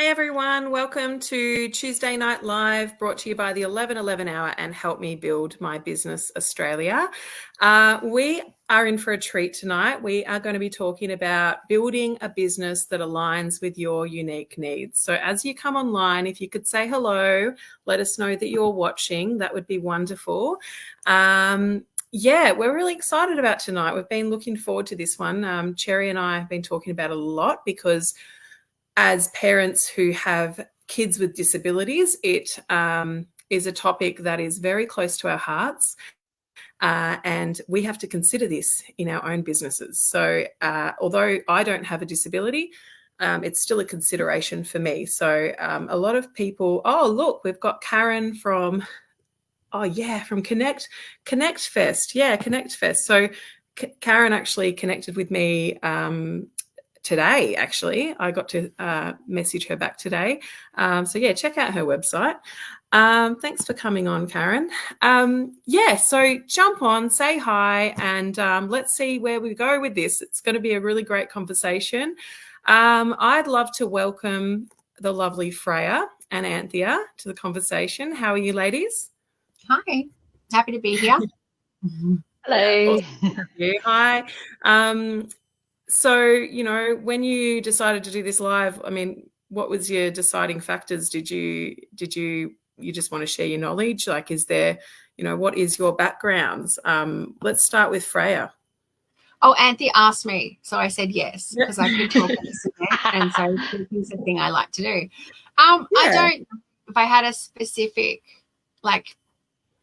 Hey everyone, welcome to Tuesday Night Live, brought to you by the 11:11 Hour and Help Me Build My Business Australia. We are in for a treat tonight. We are going to be talking about building a business that aligns with your unique needs. So as you come online, if you could say hello, let us know that you're watching, that would be wonderful. Yeah, we're really excited about tonight. We've been looking forward to this one. Cherry and I have been talking about it a lot because as parents who have kids with disabilities, it is a topic that is very close to our hearts, and we have to consider this in our own businesses. So although I don't have a disability, it's still a consideration for me. So a lot of people, oh, look, we've got Karen from, from Connect Fest. Yeah, Connect Fest. So Karen actually connected with me today. Actually, I got to message her back today. So yeah, check out her website. Thanks for coming on, Karen. So jump on, say hi, and let's see where we go with this. It's going to be a really great conversation. I'd love to welcome the lovely Freya and Anthea to the conversation. How are you, ladies? Hi, happy to be here. Hello. Yeah, awesome. Hi. So, when you decided to do this live, I mean, what was your deciding factors? Did you just want to share your knowledge? Like, is there, what is your backgrounds? Let's start with Freya. Oh, Anthea asked me, so I said yes, because I could talk at this event, and so it's a thing I like to do. I don't know if I had a specific,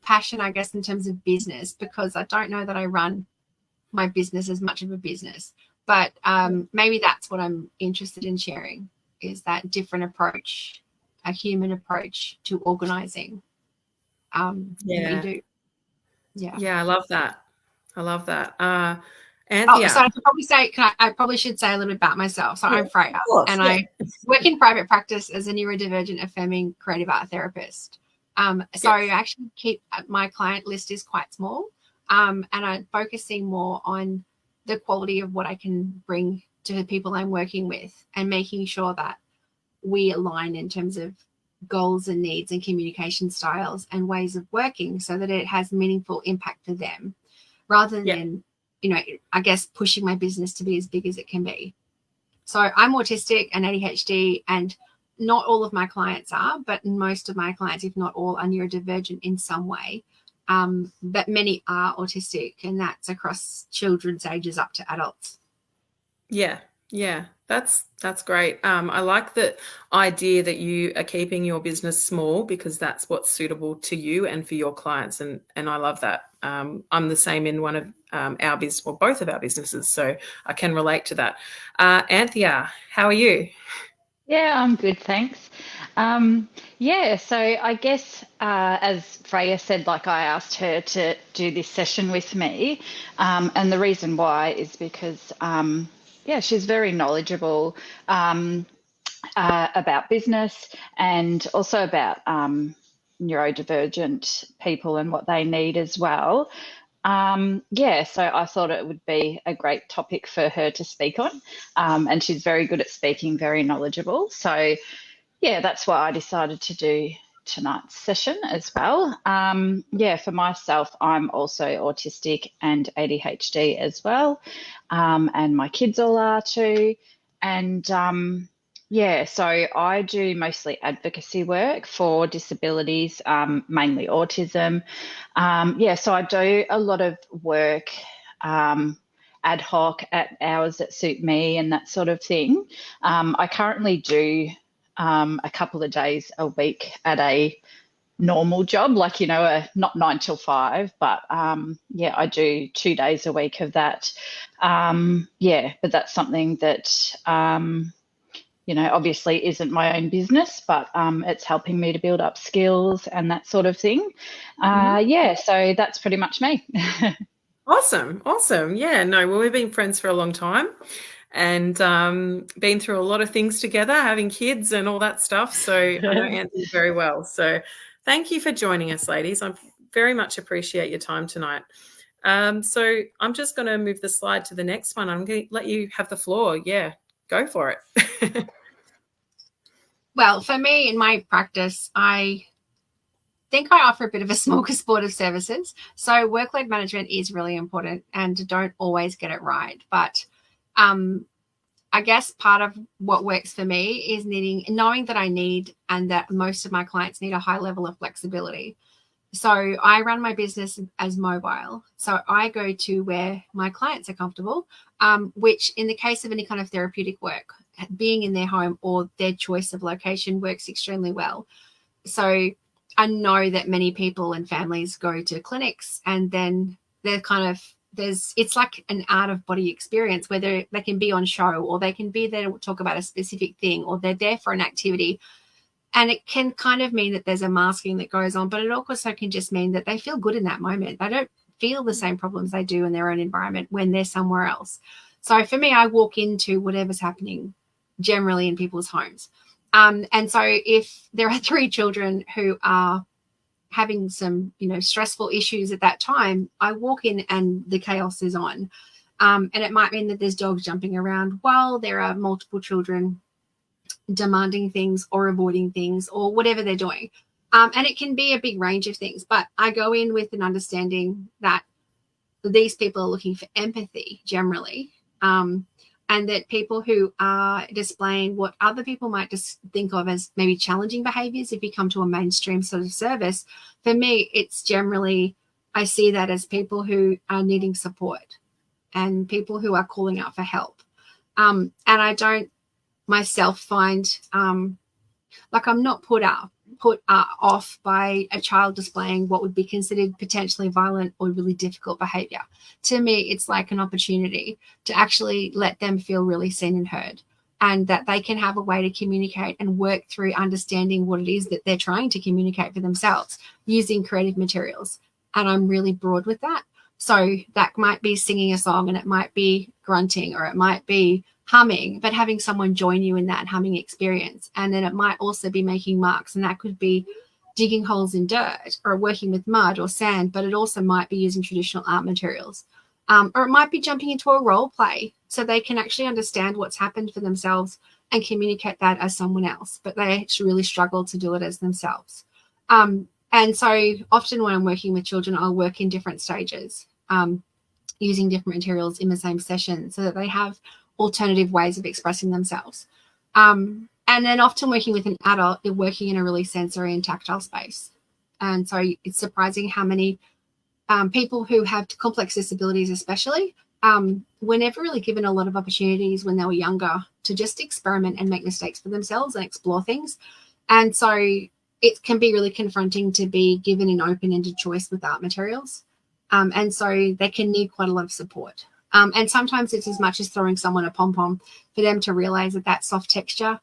passion, I guess, in terms of business, because I don't know that I run my business as much of a business. But maybe that's what I'm interested in sharing, is that different approach, a human approach to organising. We do. Yeah, I love that. Anthea. So I probably should say a little bit about myself. So I'm Freya, and I work in private practice as a neurodivergent affirming creative art therapist. So I actually my client list is quite small, and I'm focusing more on the quality of what I can bring to the people I'm working with, and making sure that we align in terms of goals and needs and communication styles and ways of working, so that it has meaningful impact for them, rather than, I guess, pushing my business to be as big as it can be. So I'm autistic and ADHD, and not all of my clients are, but most of my clients, if not all, are neurodivergent in some way. But many are autistic, and that's across children's ages up to adults. Yeah, that's great. I like the idea that you are keeping your business small, because that's what's suitable to you and for your clients, and I love that. I'm the same in one of our business, or both of our businesses, so I can relate to that. Anthea, how are you? Yeah, I'm good, thanks. So I guess as Freya said, I asked her to do this session with me, and the reason why is because she's very knowledgeable about business, and also about neurodivergent people and what they need as well. So I thought it would be a great topic for her to speak on, and she's very good at speaking, very knowledgeable. So that's why I decided to do tonight's session as well. For myself, I'm also autistic and ADHD as well, and my kids all are too. And so I do mostly advocacy work for disabilities, mainly autism. So I do a lot of work ad hoc at hours that suit me and that sort of thing. I currently do a couple of days a week at a normal job, not 9 till 5, but I do 2 days a week of that. But that's something that obviously isn't my own business, but it's helping me to build up skills and that sort of thing. So that's pretty much me. Awesome. Yeah, no, well, we've been friends for a long time, and been through a lot of things together, having kids and all that stuff. So I know Anthea very well. So thank you for joining us, ladies. I very much appreciate your time tonight. So I'm just going to move the slide to the next one. I'm going to let you have the floor. Yeah, go for it. Well, for me in my practice, I think I offer a bit of a smorgasbord of services. So workload management is really important and don't always get it right. But I guess part of what works for me is knowing that I need and that most of my clients need a high level of flexibility. So I run my business as mobile. So I go to where my clients are comfortable, which in the case of any kind of therapeutic work, being in their home or their choice of location works extremely well. So I know that many people and families go to clinics and then they're kind of, it's like an out of body experience where they can be on show or they can be there to talk about a specific thing or they're there for an activity. And it can kind of mean that there's a masking that goes on, but it also can just mean that they feel good in that moment. They don't feel the same problems they do in their own environment when they're somewhere else. So for me, I walk into whatever's happening generally in people's homes. And so if there are 3 children who are having some, stressful issues at that time, I walk in and the chaos is on. And it might mean that there's dogs jumping around while there are multiple children demanding things or avoiding things or whatever they're doing. And it can be a big range of things, but I go in with an understanding that these people are looking for empathy generally. And that people who are displaying what other people might just think of as maybe challenging behaviors, if you come to a mainstream sort of service, for me, it's generally, I see that as people who are needing support and people who are calling out for help. And I don't myself find like I'm not put off by a child displaying what would be considered potentially violent or really difficult behavior. To me, it's like an opportunity to actually let them feel really seen and heard, and that they can have a way to communicate and work through understanding what it is that they're trying to communicate for themselves using creative materials. And I'm really broad with that. So that might be singing a song and it might be grunting or it might be humming, but having someone join you in that humming experience. And then it might also be making marks, and that could be digging holes in dirt or working with mud or sand, but it also might be using traditional art materials. Or it might be jumping into a role play so they can actually understand what's happened for themselves and communicate that as someone else, but they actually really struggle to do it as themselves. And so often when I'm working with children, I'll work in different stages, using different materials in the same session so that they have alternative ways of expressing themselves. And then often working with an adult, you're working in a really sensory and tactile space. And so it's surprising how many people who have complex disabilities especially were never really given a lot of opportunities when they were younger to just experiment and make mistakes for themselves and explore things. And so it can be really confronting to be given an open-ended choice with art materials. And so they can need quite a lot of support. And sometimes it's as much as throwing someone a pom-pom for them to realize that that soft texture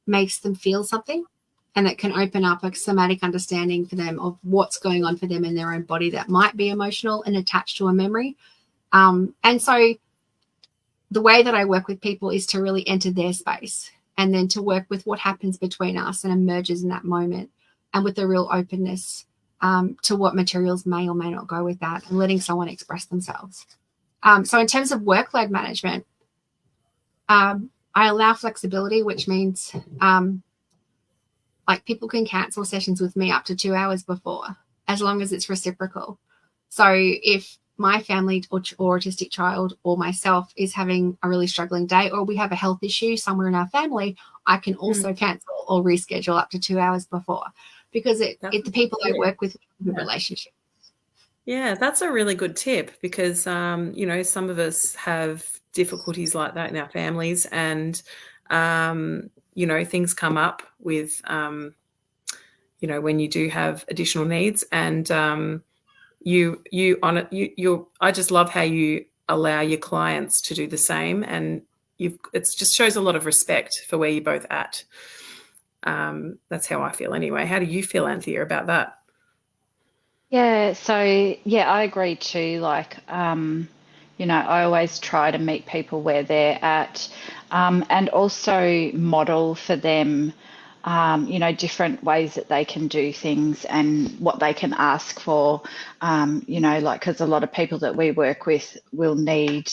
makes them feel something, and it can open up a somatic understanding for them of what's going on for them in their own body that might be emotional and attached to a memory. And so the way that I work with people is to really enter their space and then to work with what happens between us and emerges in that moment, and with a real openness to what materials may or may not go with that, and letting someone express themselves. So in terms of workload management, I allow flexibility, which means like people can cancel sessions with me up to 2 hours before, as long as it's reciprocal. So if my family or autistic child or myself is having a really struggling day, or we have a health issue somewhere in our family, I can also cancel or reschedule up to 2 hours before, because the people I work with have a relationship. Yeah, that's a really good tip, because, some of us have difficulties like that in our families, and, things come up with, when you do have additional needs, and I just love how you allow your clients to do the same, and it just shows a lot of respect for where you're both at. That's how I feel anyway. How do you feel, Anthea, about that? Yeah, so yeah, I agree too. Like, I always try to meet people where they're at, and also model for them different ways that they can do things and what they can ask for, because a lot of people that we work with will need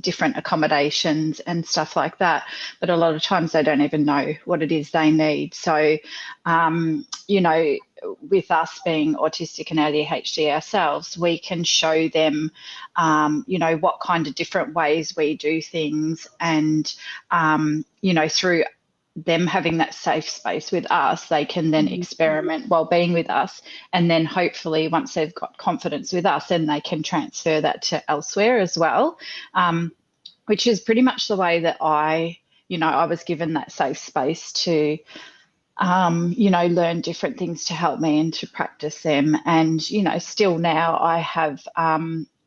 different accommodations and stuff like that. But a lot of times they don't even know what it is they need. So, with us being autistic and ADHD ourselves, we can show them, what kind of different ways we do things, and, through them having that safe space with us, they can then experiment while being with us. And then hopefully once they've got confidence with us, then they can transfer that to elsewhere as well, which is pretty much the way that I was given that safe space to, learn different things to help me and to practice them. And, still now I have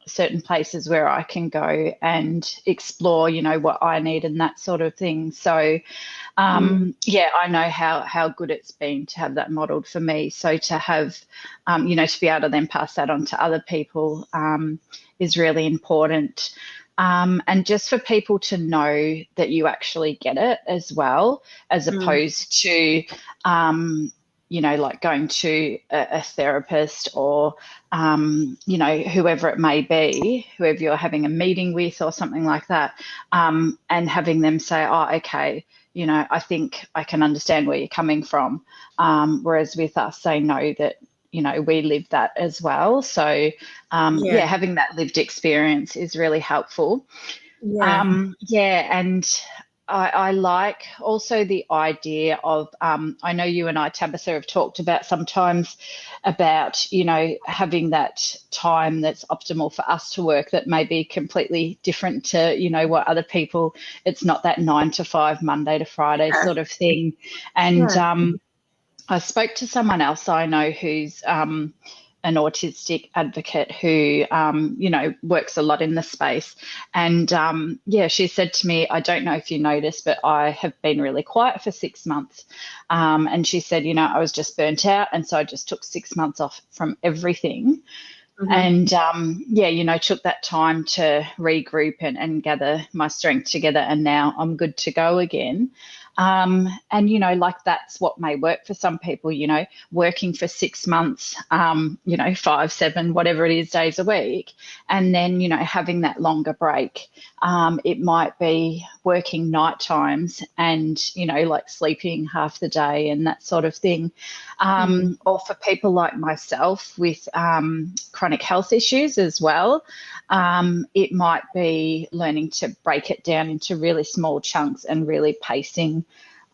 certain places where I can go and explore, what I need and that sort of thing. So, I know how good it's been to have that modelled for me. So to have, to be able to then pass that on to other people is really important. And just for people to know that you actually get it as well, as opposed to, like going to a therapist or, whoever it may be, whoever you're having a meeting with or something like that, and having them say, oh, okay, I think I can understand where you're coming from. Whereas with us, they know that, we live that as well. So, having that lived experience is really helpful. And I like also the idea of, I know you and I, Tabitha, have talked about sometimes about, having that time that's optimal for us to work that may be completely different to, what other people, it's not that 9 to 5, Monday to Friday sort of thing. And I spoke to someone else I know who's an autistic advocate who, works a lot in the space. And, she said to me, I don't know if you noticed, but I have been really quiet for 6 months. And she said, I was just burnt out. And so I just took 6 months off from everything. And, took that time to regroup and gather my strength together. And now I'm good to go again. And, that's what may work for some people, working for 6 months, 5, 7, whatever it is, days a week. And then, having that longer break. It might be working night times and, sleeping half the day and that sort of thing. Or for people like myself with chronic health issues as well, it might be learning to break it down into really small chunks and really pacing,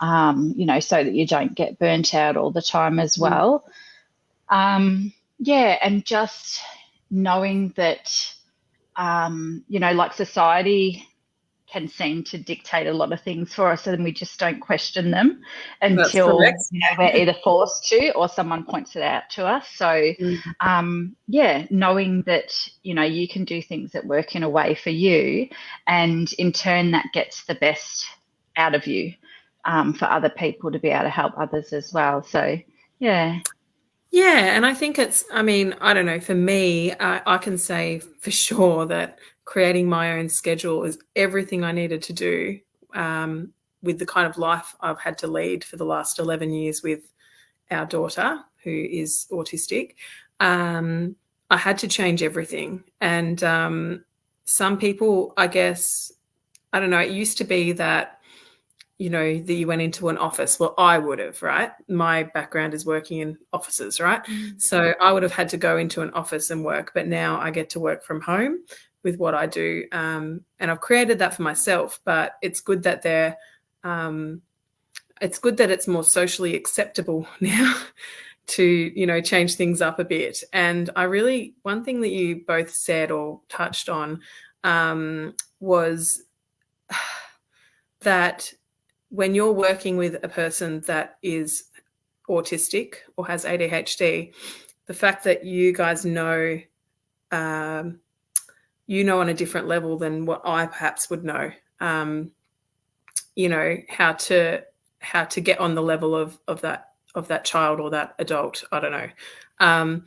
so that you don't get burnt out all the time as well. And just knowing that, like society can seem to dictate a lot of things for us, and we just don't question them until we're either forced to or someone points it out to us. So, knowing that, you can do things that work in a way for you, and in turn that gets the best out of you for other people to be able to help others as well. So, yeah, and I think I don't know, for me, I can say for sure that creating my own schedule is everything I needed to do with the kind of life I've had to lead for the last 11 years with our daughter, who is autistic. I had to change everything. And some people, I guess, I don't know, it used to be that, that you went into an office. Well, I would have, right? My background is working in offices, right? So I would have had to go into an office and work, but now I get to work from home with what I do. And I've created that for myself, but it's good that it's more socially acceptable now to, change things up a bit. And one thing that you both said or touched on was that when you're working with a person that is autistic or has ADHD, the fact that you guys know, on a different level than what I perhaps would know, how to get on the level of that child or that adult. I don't know.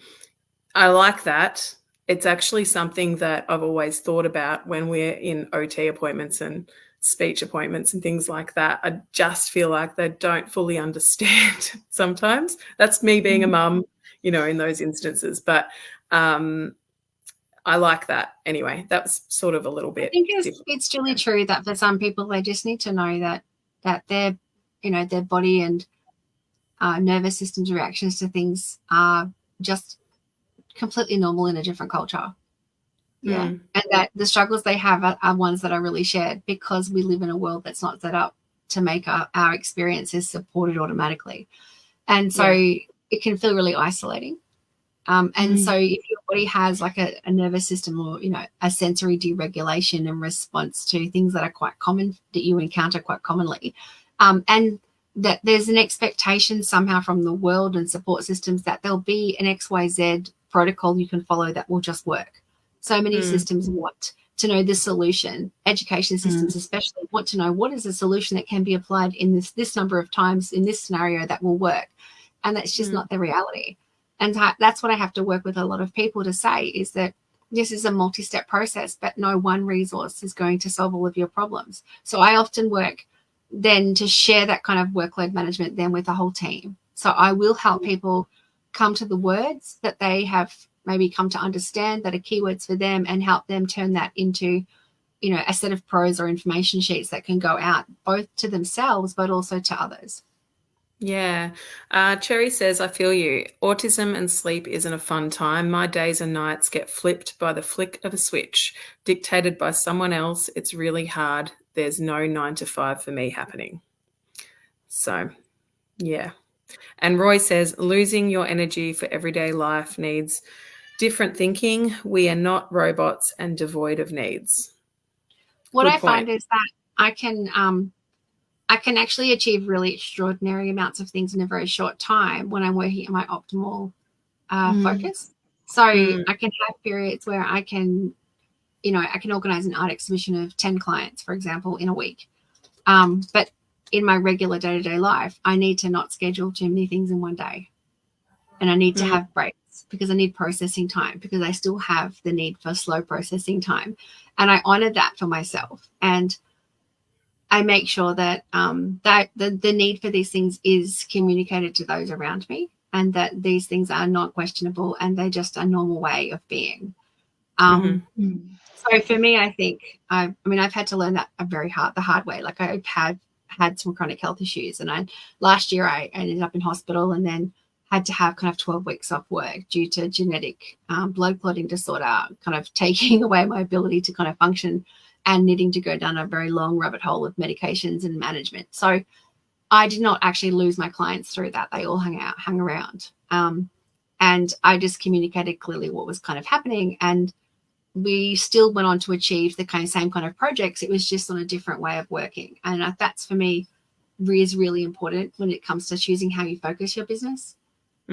I like that. It's actually something that I've always thought about when we're in OT appointments and speech appointments and things like that, I just feel like they don't fully understand sometimes. That's me being a mum, you know, in those instances. But I like that. Anyway, that was sort of a little bit. I think it's truly true that for some people, they just need to know that their, you know, their body and nervous system's reactions to things are just completely normal in a different culture. Yeah. And that the struggles they have are ones that are really shared, because we live in a world that's not set up to make our experiences supported automatically. And so it can feel really isolating. And so if your body has like a nervous system, or, you know, a sensory deregulation in response to things that are quite common, that you encounter quite commonly, and that there's an expectation somehow from the world and support systems that there'll be an XYZ protocol you can follow that will just work. So many systems want to know the solution. Education systems especially want to know what is the solution that can be applied in this number of times in this scenario that will work. And that's just not the reality. And that's what I have to work with a lot of people to say, is that this is a multi-step process, but no one resource is going to solve all of your problems. So I often work then to share that kind of workload management then with the whole team. So I will help people come to the words that they have maybe come to understand that are keywords for them, and help them turn that into, you know, a set of prose or information sheets that can go out both to themselves but also to others. Yeah. Cherry says, I feel you. Autism and sleep isn't a fun time. My days and nights get flipped by the flick of a switch, dictated by someone else. It's really hard. There's no 9 to 5 for me happening. So, yeah. And Roy says, losing your energy for everyday life needs different thinking. We are not robots and devoid of needs. What I find is that I can actually achieve really extraordinary amounts of things in a very short time when I'm working at my optimal focus. So I can have periods where I can, you know, I can organize an art exhibition of 10 clients, for example, in a week. But in my regular day-to-day life, I need to not schedule too many things in one day. And I need to have breaks, because I need processing time, because I still have the need for slow processing time. And I honor that for myself. And I make sure that that the need for these things is communicated to those around me, and that these things are not questionable and they're just a normal way of being. So for me, I think I've had to learn that the hard way. Like, I've had some chronic health issues, and last year I ended up in hospital, and then had to have kind of 12 weeks off work due to genetic blood clotting disorder, kind of taking away my ability to kind of function, and needing to go down a very long rabbit hole of medications and management. So I did not actually lose my clients through that. They all hung around. And I just communicated clearly what was kind of happening. And we still went on to achieve the same kind of projects. It was just on a different way of working. And that's, for me, is really important when it comes to choosing how you focus your business.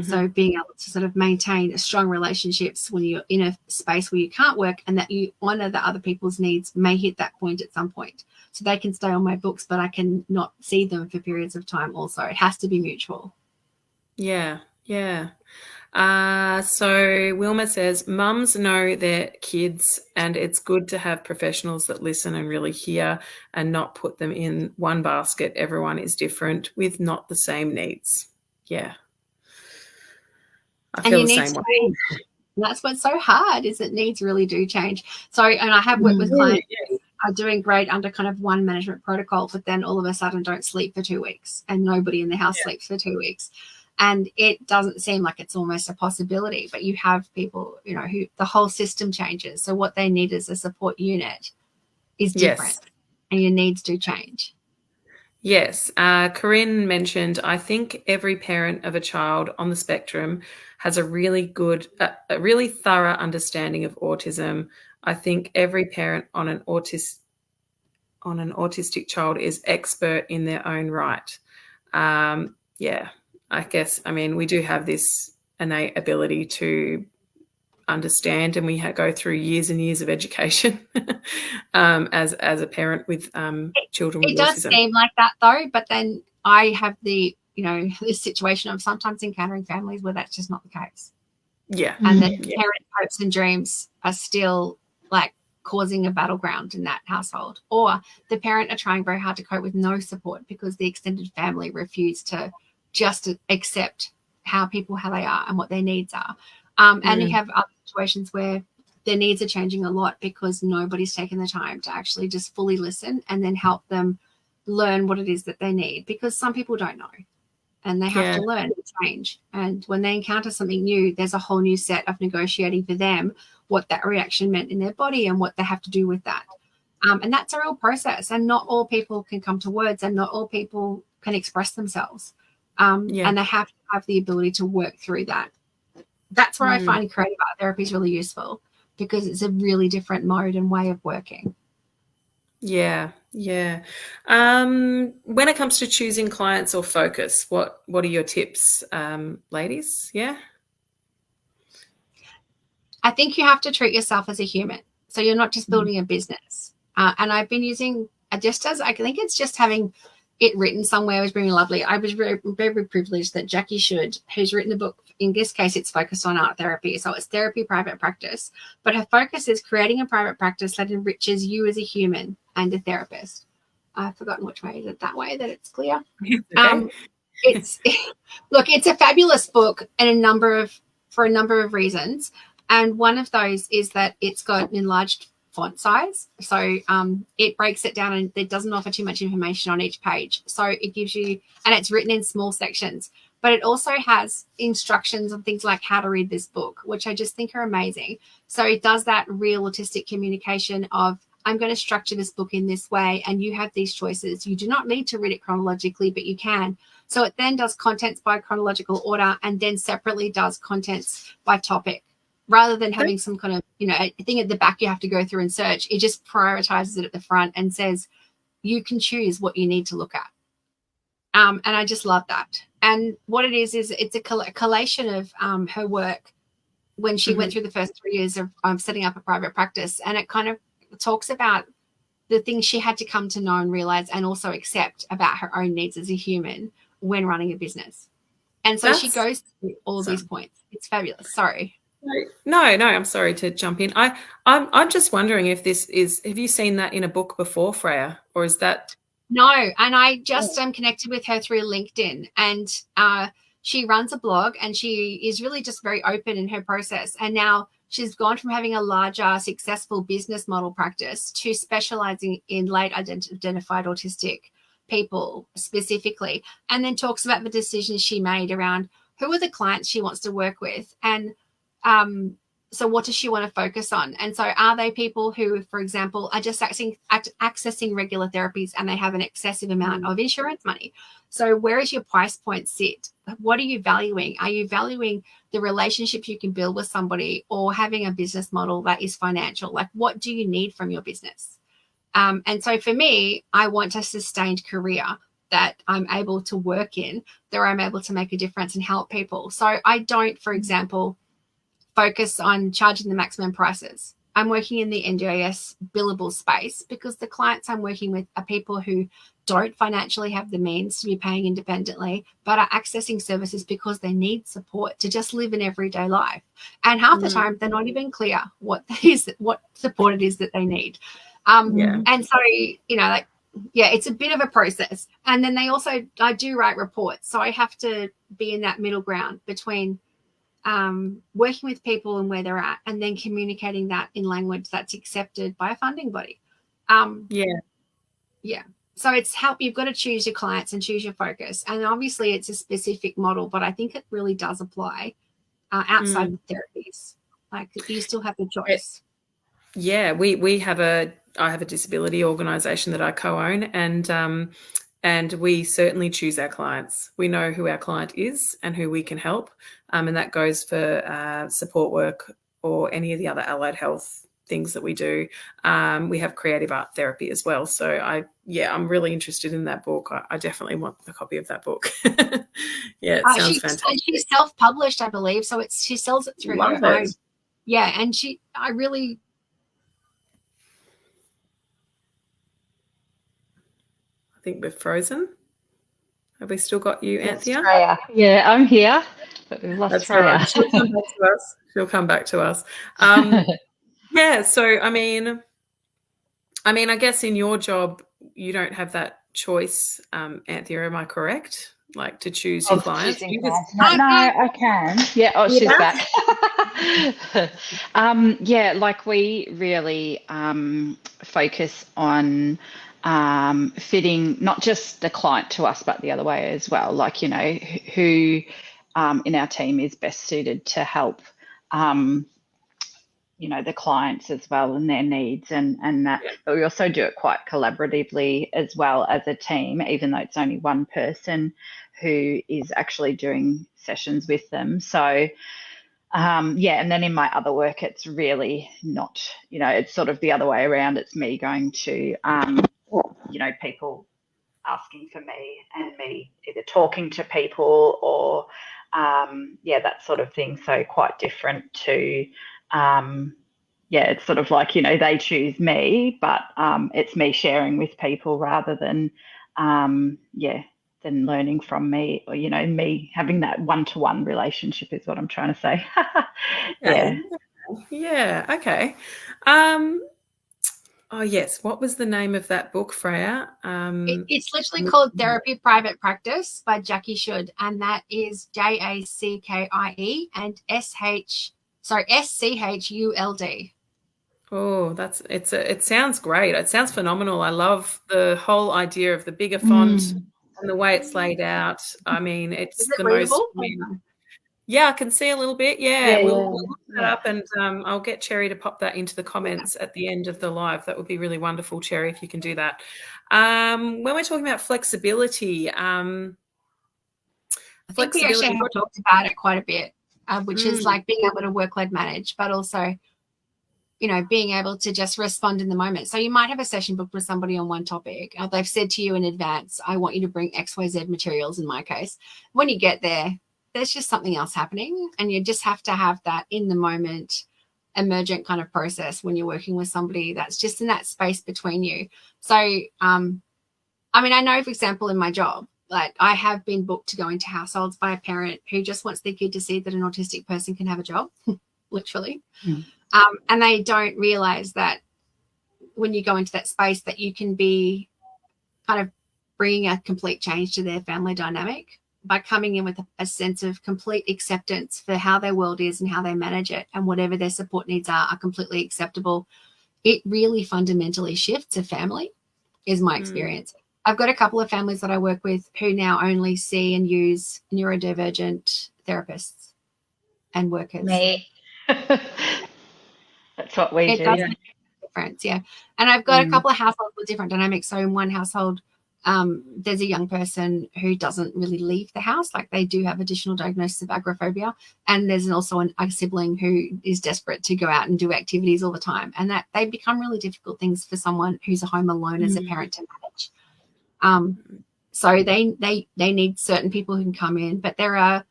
So being able to sort of maintain strong relationships when you're in a space where you can't work, and that you honor that other people's needs may hit that point at some point. So they can stay on my books, but I can not see them for periods of time also. It has to be mutual. Yeah, yeah. So Wilma says, mums know their kids, and it's good to have professionals that listen and really hear, and not put them in one basket. Everyone is different with not the same needs. Yeah. I feel the same way. That's what's so hard, is that needs really do change. So, and I have worked with clients who are doing great under kind of one management protocol, but then all of a sudden don't sleep for 2 weeks, and nobody in the house sleeps for 2 weeks. And it doesn't seem like it's almost a possibility, but you have people, you know, who the whole system changes. So what they need as a support unit is different, and your needs do change. Yes. Corinne mentioned, I think every parent of a child on the spectrum has a really thorough understanding of autism. I think every parent on an autistic child is expert in their own right. I guess, we do have this innate ability to understand, and we go through years and years of education as a parent with children with autism. It does seem like that, though, but then I have this situation of sometimes encountering families where that's just not the case. Yeah. And that parent hopes and dreams are still like causing a battleground in that household, or the parent are trying very hard to cope with no support because the extended family refuse to just accept how they are and what their needs are. And you have other situations where their needs are changing a lot because nobody's taken the time to actually just fully listen and then help them learn what it is that they need, because some people don't know and they have to learn and change. And when they encounter something new, there's a whole new set of negotiating for them what that reaction meant in their body and what they have to do with that. And that's a real process, and not all people can come to words, and not all people can express themselves. And they have to have the ability to work through that. That's where I find creative art therapy is really useful, because it's a really different mode and way of working. Yeah. When it comes to choosing clients or focus, what are your tips, ladies? Yeah. I think you have to treat yourself as a human. So you're not just building a business. And I've been using I think it's just having it written somewhere was really lovely. I was very, very privileged that Jackie Should, who's written a book, in this case, it's focused on art therapy. So it's therapy, private practice. But her focus is creating a private practice that enriches you as a human and a therapist. I've forgotten which way is it, that way, that it's clear. Okay. It's a fabulous book and for a number of reasons. And one of those is that it's got an enlarged font size. So it breaks it down and it doesn't offer too much information on each page. So it gives you, and it's written in small sections, but it also has instructions on things like how to read this book, which I just think are amazing. So it does that real autistic communication of, I'm going to structure this book in this way, and you have these choices. You do not need to read it chronologically, but you can. So it then does contents by chronological order, and then separately does contents by topic. Rather than having some kind of, thing at the back you have to go through and search, it just prioritizes it at the front and says, you can choose what you need to look at. And I just love that. And what it is it's a collation of her work when she went through the first 3 years of setting up a private practice. And it kind of talks about the things she had to come to know and realize and also accept about her own needs as a human when running a business. And so she goes through all of these points. It's fabulous. Sorry. No, I'm sorry to jump in. I'm just wondering if this is, have you seen that in a book before, Freya, or is that? No, and I just am connected with her through LinkedIn, and she runs a blog, and she is really just very open in her process. And now she's gone from having a larger, successful business model practice to specializing in late identified autistic people specifically, and then talks about the decisions she made around who are the clients she wants to work with, and so what does she want to focus on? And so are they people who, for example, are just accessing regular therapies and they have an excessive amount of insurance money? So where is your price point sit? What are you valuing? Are you valuing the relationship you can build with somebody, or having a business model that is financial? Like, what do you need from your business? And so for me, I want a sustained career that I'm able to work in, that I'm able to make a difference and help people. So I don't, for example, focus on charging the maximum prices. I'm working in the NDIS billable space because the clients I'm working with are people who don't financially have the means to be paying independently, but are accessing services because they need support to just live an everyday life. And half the time, they're not even clear what support it is that they need. And so, it's a bit of a process. And then I do write reports. So I have to be in that middle ground between working with people and where they're at, and then communicating that in language that's accepted by a funding body. So it's you've got to choose your clients and choose your focus. And obviously it's a specific model, but I think it really does apply outside of therapies. Like, you still have the choice. Yeah, I have a disability organisation that I co-own, and we certainly choose our clients. We know who our client is and who we can help. And that goes for support work or any of the other allied health things that we do. We have creative art therapy as well. So I'm really interested in that book. I definitely want a copy of that book. It sounds fantastic. She's self-published, I believe. So she sells it through her own. Yeah, and I think we're frozen. Have we still got you, Anthea? Freya. Yeah, I'm here, but we've lost Freya. Right. She'll come back to us. So, I mean, I mean, I guess in your job, you don't have that choice, Anthea, am I correct? Like to choose your clients? Choosing clients. No, I can. Yeah. Oh, she's back. Yeah, like we really focus on fitting not just the client to us, but the other way as well. Like, you know, who in our team is best suited to help you know, the clients as well and their needs, and that. But we also do it quite collaboratively as well as a team, even though it's only one person who is actually doing sessions with them. So yeah, and then in my other work, it's really not, you know, it's sort of the other way around. It's me going to you know, people asking for me and me either talking to people or yeah, that sort of thing. So quite different to yeah, it's sort of like, you know, they choose me, but it's me sharing with people rather than yeah, than learning from me, or, you know, me having that one-to-one relationship is what I'm trying to say. Yeah. Yeah, okay. Oh yes, what was the name of that book, Freya? It's literally called Therapy Private Practice by Jackie Should, and that is JACKIE and SCHULD. Oh, it sounds great. It sounds phenomenal. I love the whole idea of the bigger font and the way it's laid out. I mean, it's Is it the readable? yeah, I can see a little bit. Yeah, we'll look that yeah. up, and I'll get Cherry to pop that into the comments at the end of the live. That would be really wonderful, Cherry, if you can do that. When we're talking about flexibility, I think we actually have talked about it quite a bit, which is like being able to workload manage, but also, you know, being able to just respond in the moment. So you might have a session booked with somebody on one topic. They've said to you in advance, I want you to bring XYZ materials in my case. When you get there, there's just something else happening, and you just have to have that in the moment emergent kind of process when you're working with somebody that's just in that space between you. So, I mean, I know, for example, in my job, like I have been booked to go into households by a parent who just wants their kid to see that an autistic person can have a job, literally. And they don't realize that when you go into that space that you can be kind of bringing a complete change to their family dynamic by coming in with a sense of complete acceptance for how their world is and how they manage it, and whatever their support needs are completely acceptable. It really fundamentally shifts a family, is my experience. I've got a couple of families that I work with who now only see and use neurodivergent therapists and workers. Me. That's what we do. Does make a difference, yeah. And I've got a couple of households with different dynamics. So in one household, there's a young person who doesn't really leave the house. Like they do have additional diagnosis of agoraphobia. And there's also a sibling who is desperate to go out and do activities all the time. And that they become really difficult things for someone who's at home alone as a parent to manage. So they need certain people who can come in, but there are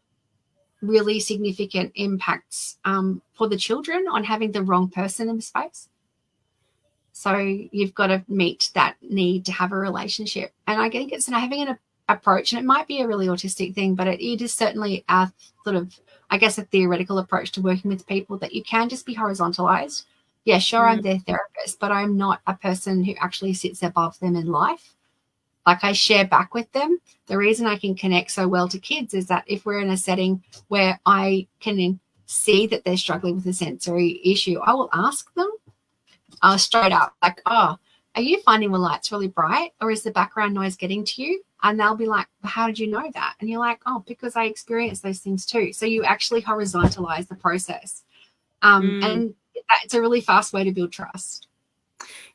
really significant impacts for the children on having the wrong person in the space. So you've got to meet that need to have a relationship. And I think it's having an approach, and it might be a really autistic thing, but it is certainly a sort of, I guess, a theoretical approach to working with people, that you can just be horizontalized. Yeah, sure, I'm their therapist, but I'm not a person who actually sits above them in life. Like I share back with them. The reason I can connect so well to kids is that if we're in a setting where I can see that they're struggling with a sensory issue, I will ask them straight up, like, oh, are you finding the lights really bright, or is the background noise getting to you? And they'll be like, well, how did you know that? And you're like, oh, because I experience those things too. So you actually horizontalize the process. And it's a really fast way to build trust.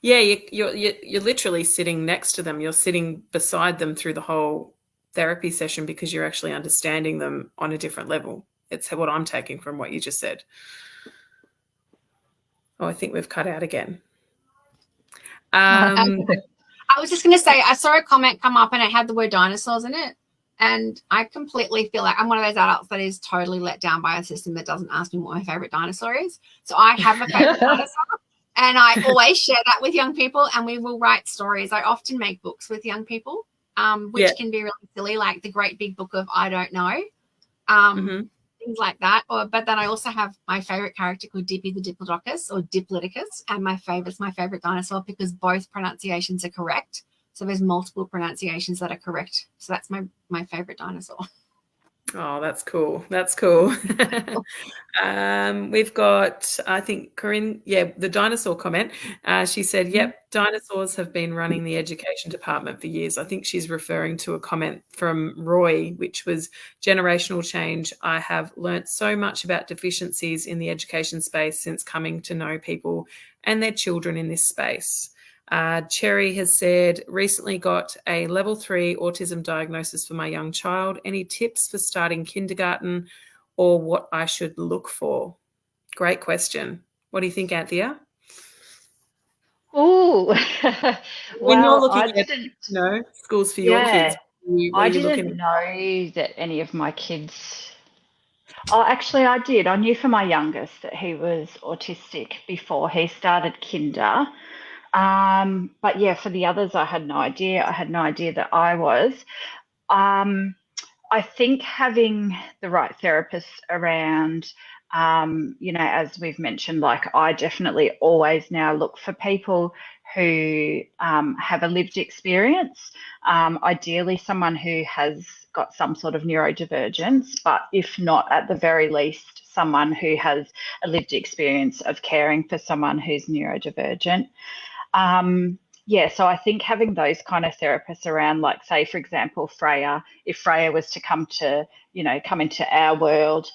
Yeah, you're literally sitting next to them. You're sitting beside them through the whole therapy session because you're actually understanding them on a different level. It's what I'm taking from what you just said. Oh, I think we've cut out again. I was just going to say, I saw a comment come up and it had the word dinosaurs in it. And I completely feel like I'm one of those adults that is totally let down by a system that doesn't ask me what my favorite dinosaur is. So I have a favorite dinosaur. And I always share that with young people, and we will write stories. I often make books with young people, which can be really silly, like the great big book of I don't know. things like that. But then I also have my favorite character called Dippy the Diplodocus or Diplodocus, and my favorite dinosaur because both pronunciations are correct. So there's multiple pronunciations that are correct. So that's my favorite dinosaur. Oh, that's cool. That's cool. We've got, I think, Corinne, the dinosaur comment. She said, yep, dinosaurs have been running the education department for years. I think she's referring to a comment from Roy, which was generational change. I have learnt so much about deficiencies in the education space since coming to know people and their children in this space. Cherry has said, recently got a level 3 autism diagnosis for my young child. Any tips for starting kindergarten or what I should look for? Great question. What do you think, Anthea? Oh, When you're well, looking I at didn't, schools for your kids, what I are you didn't looking at? know that any of my kids. Oh, actually, I did. I knew for my youngest that he was autistic before he started kinder. But yeah, for the others, I had no idea. I had no idea that I was. Um, I think having the right therapist around, as we've mentioned, like I definitely always now look for people who have a lived experience, ideally someone who has got some sort of neurodivergence, but if not, at the very least, someone who has a lived experience of caring for someone who's neurodivergent. So I think having those kind of therapists around, like say, for example, Freya, if Freya was to come into our world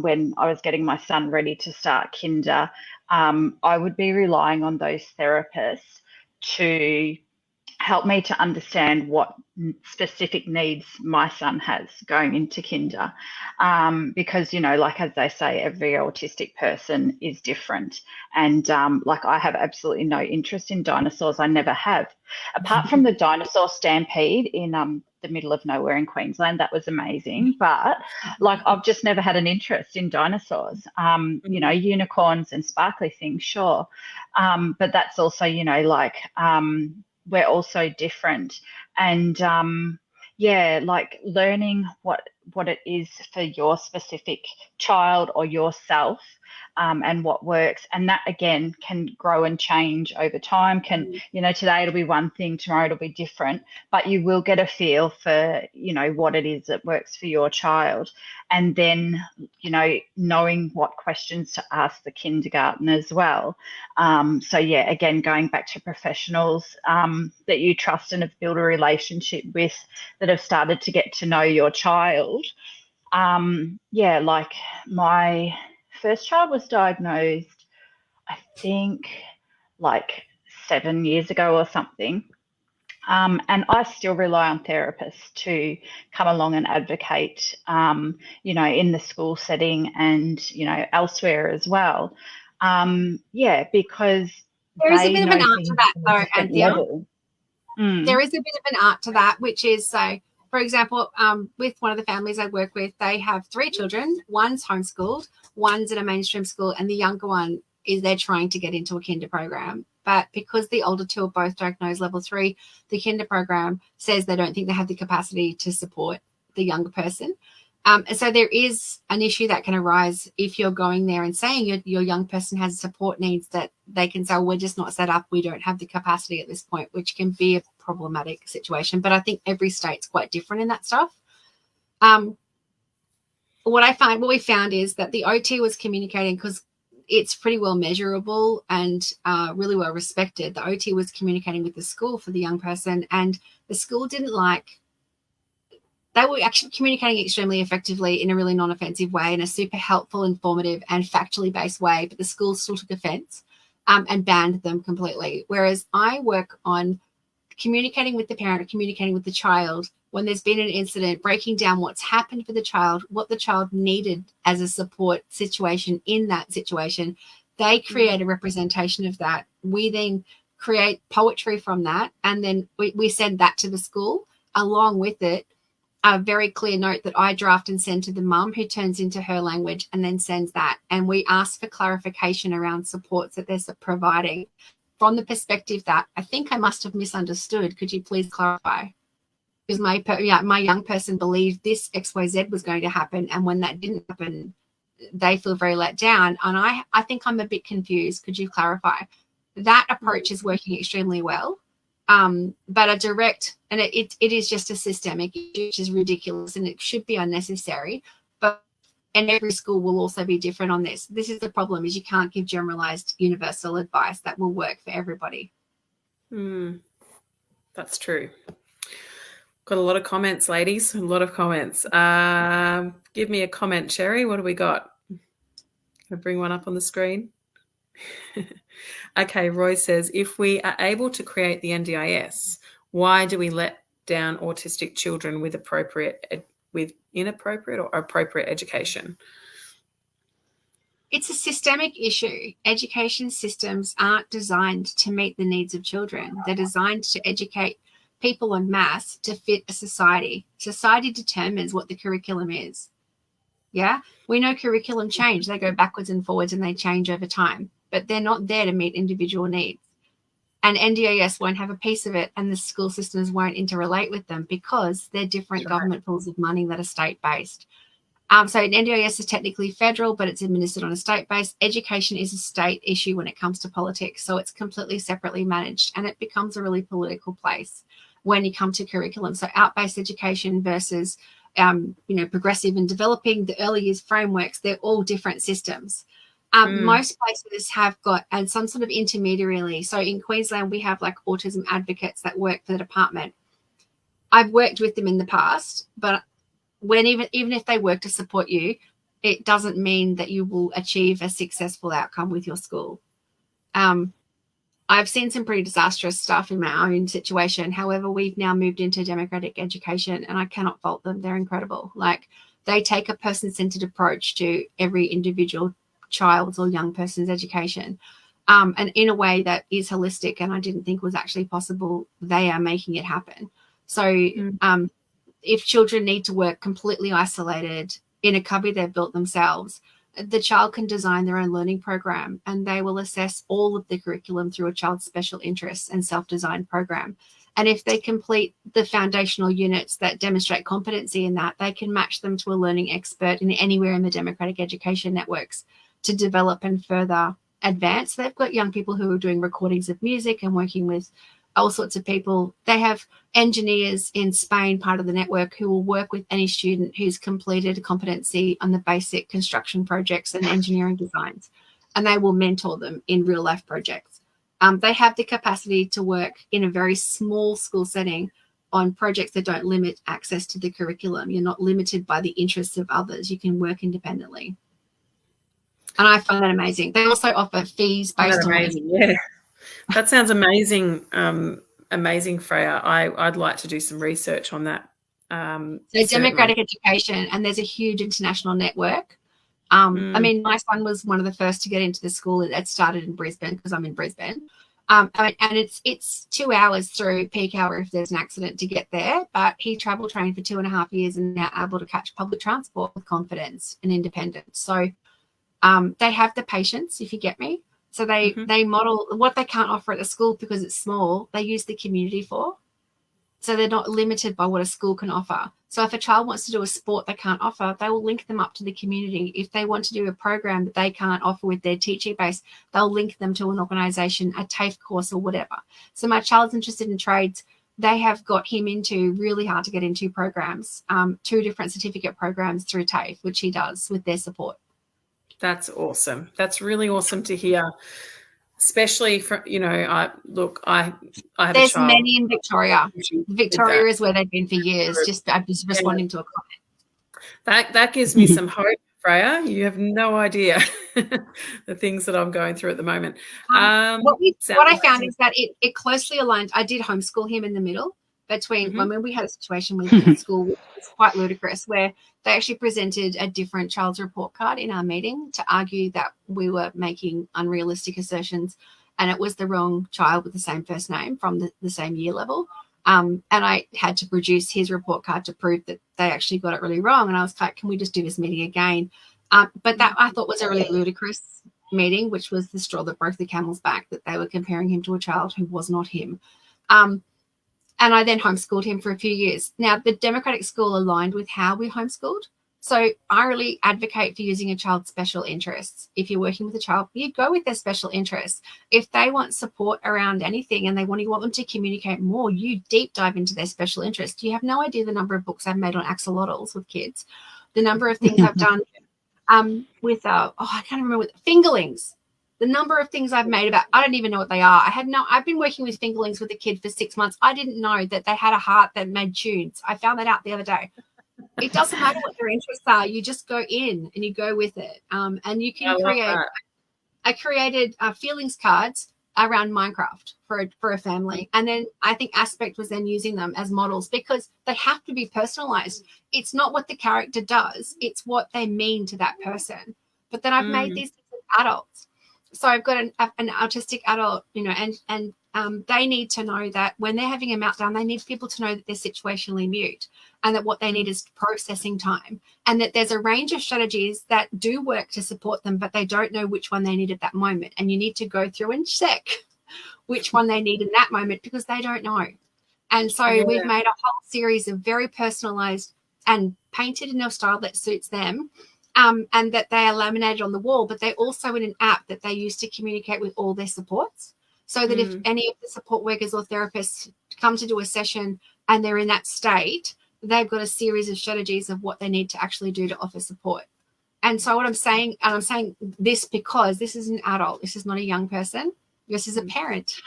when I was getting my son ready to start kinder, I would be relying on those therapists to help me to understand what specific needs my son has going into kinder. Because, like as they say, every autistic person is different. And like I have absolutely no interest in dinosaurs. I never have. Apart from the dinosaur stampede in the middle of nowhere in Queensland, that was amazing. But like I've just never had an interest in dinosaurs. Unicorns and sparkly things, sure. But that's also, we're also different. And like learning what it is for your specific child or yourself, and what works. And that again can grow and change over time. Today it'll be one thing, tomorrow it'll be different, but you will get a feel for, what it is that works for your child. And then, knowing what questions to ask the kindergarten as well. Again, going back to professionals that you trust and have built a relationship with, that have started to get to know your child. Like my first child was diagnosed, I think, like 7 years ago or something. And I still rely on therapists to come along and advocate, in the school setting and, elsewhere as well. Because there is a bit of an art to that, though, Anthea. There is a bit of an art to that, which is, so, for example, with one of the families I work with, they have 3 children. One's homeschooled, one's in a mainstream school, and the younger one they're trying to get into a kinder program. But because the older 2 are both diagnosed level 3, the kinder program says they don't think they have the capacity to support the younger person. And so there is an issue that can arise if you're going there and saying your young person has support needs, that they can say, we're just not set up, we don't have the capacity at this point, which can be a problematic situation. But I think every state's quite different in that stuff. What we found is that the OT was communicating, because it's pretty well measurable and really well respected. The OT was communicating with the school for the young person, and the school didn't like. They were actually communicating extremely effectively in a really non-offensive way, in a super helpful, informative, and factually based way. But the school still took offence and banned them completely. Whereas I work on communicating with the parent or communicating with the child when there's been an incident, breaking down what's happened for the child, what the child needed as a support situation in that situation. They create a representation of that. We then create poetry from that, and then we send that to the school along with it. A very clear note that I draft and send to the mum, who turns into her language and then sends that. And we ask for clarification around supports that they're providing from the perspective that I think I must have misunderstood. Could you please clarify? because my young person believed this XYZ was going to happen, and when that didn't happen, they feel very let down. And I think I'm a bit confused. Could you clarify? That approach is working extremely well. But a direct, and it is just a systemic issue, which is ridiculous, and it should be unnecessary. And every school will also be different on this. This is the problem, is you can't give generalized universal advice that will work for everybody. That's true. Got a lot of comments, ladies. A lot of comments. Give me a comment, Sherry. What do we got? Can I bring one up on the screen? Okay, Roy says, if we are able to create the NDIS, why do we let down autistic children with inappropriate or appropriate education? It's a systemic issue. Education systems aren't designed to meet the needs of children. They're designed to educate people en masse to fit a society. Society determines what the curriculum is. Yeah, we know curriculum change. They go backwards and forwards and they change over time, but they're not there to meet individual needs. And NDIS won't have a piece of it, and the school systems won't interrelate with them because they're different government pools of money that are state-based. So an NDIS is technically federal, but it's administered on a state base. Education is a state issue when it comes to politics, so it's completely separately managed, and it becomes a really political place when you come to curriculum. So out-based education versus, progressive and developing, the early years frameworks, they're all different systems. Most places have got some sort of intermediary. So in Queensland, we have like autism advocates that work for the department. I've worked with them in the past, but when even if they work to support you, it doesn't mean that you will achieve a successful outcome with your school. I've seen some pretty disastrous stuff in my own situation. However, we've now moved into democratic education, and I cannot fault them. They're incredible. Like, they take a person-centered approach to every individual child's or young person's education, and in a way that is holistic, and I didn't think was actually possible. They are making it happen. So if children need to work completely isolated in a cubby they've built themselves, the child can design their own learning program, and they will assess all of the curriculum through a child's special interests and self-designed program. And if they complete the foundational units that demonstrate competency in that, they can match them to a learning expert in anywhere in the democratic education networks to develop and further advance. They've got young people who are doing recordings of music and working with all sorts of people. They have engineers in Spain, part of the network, who will work with any student who's completed a competency on the basic construction projects and engineering designs, and they will mentor them in real life projects. They have the capacity to work in a very small school setting on projects that don't limit access to the curriculum. You're not limited by the interests of others. You can work independently. And I find that amazing. They also offer fees based on amazing. Yeah. That sounds amazing. Amazing, Freya. I'd like to do some research on that. So democratic education, and there's a huge international network. I mean, my son was one of the first to get into the school. It started in Brisbane because I'm in Brisbane. And it's 2 hours through peak hour if there's an accident to get there. But he travel trained for 2.5 years and now able to catch public transport with confidence and independence. So they have the patience, if you get me. So they model what they can't offer at the school because it's small. They use the community for. So they're not limited by what a school can offer. So if a child wants to do a sport they can't offer, they will link them up to the community. If they want to do a program that they can't offer with their teaching base, they'll link them to an organisation, a TAFE course or whatever. So my child's interested in trades. They have got him into really hard to get into programs, 2 different certificate programs through TAFE, which he does with their support. That's awesome. That's really awesome to hear, especially for, I have There's a child. many in Victoria. Victoria is where they've been for years. I'm just responding to a comment. That gives me some hope, Freya. You have no idea the things that I'm going through at the moment. What I found is that it closely aligned. I did homeschool him in the middle between when we had a situation with the school. It's quite ludicrous where they actually presented a different child's report card in our meeting to argue that we were making unrealistic assertions, and it was the wrong child with the same first name from the same year level. And I had to produce his report card to prove that they actually got it really wrong. And I was like, can we just do this meeting again? But that I thought was a really ludicrous meeting, which was the straw that broke the camel's back, that they were comparing him to a child who was not him. And I then homeschooled him for a few years. Now, the democratic school aligned with how we homeschooled. So I really advocate for using a child's special interests. If you're working with a child, you go with their special interests. If they want support around anything and you want them to communicate more, you deep dive into their special interests. You have no idea the number of books I've made on axolotls with kids, the number of things I've done with, I can't remember, with fingerlings. The number of things I've made about, I don't even know what they are. I've been working with fingerlings with a kid for 6 months. I didn't know that they had a heart that made tunes. I found that out the other day. It doesn't matter what their interests are. You just go in and you go with it. And you can I created feelings cards around Minecraft for a family. And then I think Aspect was then using them as models because they have to be personalized. It's not what the character does. It's what they mean to that person. But then I've made these adults. So I've got an autistic adult, and they need to know that when they're having a meltdown, they need people to know that they're situationally mute and that what they need is processing time, and that there's a range of strategies that do work to support them, but they don't know which one they need at that moment. And you need to go through and check which one they need in that moment because they don't know. And so we've made a whole series of very personalized and painted in a style that suits them. And that they are laminated on the wall, but they're also in an app that they use to communicate with all their supports, so that if any of the support workers or therapists come to do a session and they're in that state, they've got a series of strategies of what they need to actually do to offer support. And so what I'm saying, and I'm saying this because this is an adult, this is not a young person, this is a parent,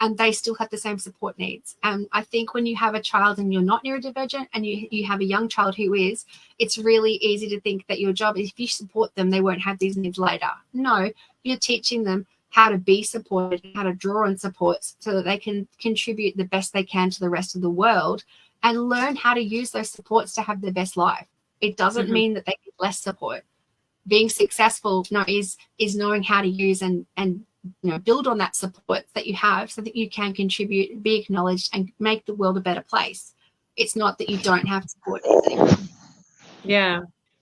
and they still have the same support needs. And I think when you have a child and you're not neurodivergent and you have a young child who is, it's really easy to think that your job is if you support them, they won't have these needs later. No, you're teaching them how to be supported, how to draw on supports so that they can contribute the best they can to the rest of the world and learn how to use those supports to have their best life. It doesn't mean that they get less support. Being successful is knowing how to use and build on that support that you have so that you can contribute, be acknowledged, and make the world a better place. It's not that you don't have support anymore.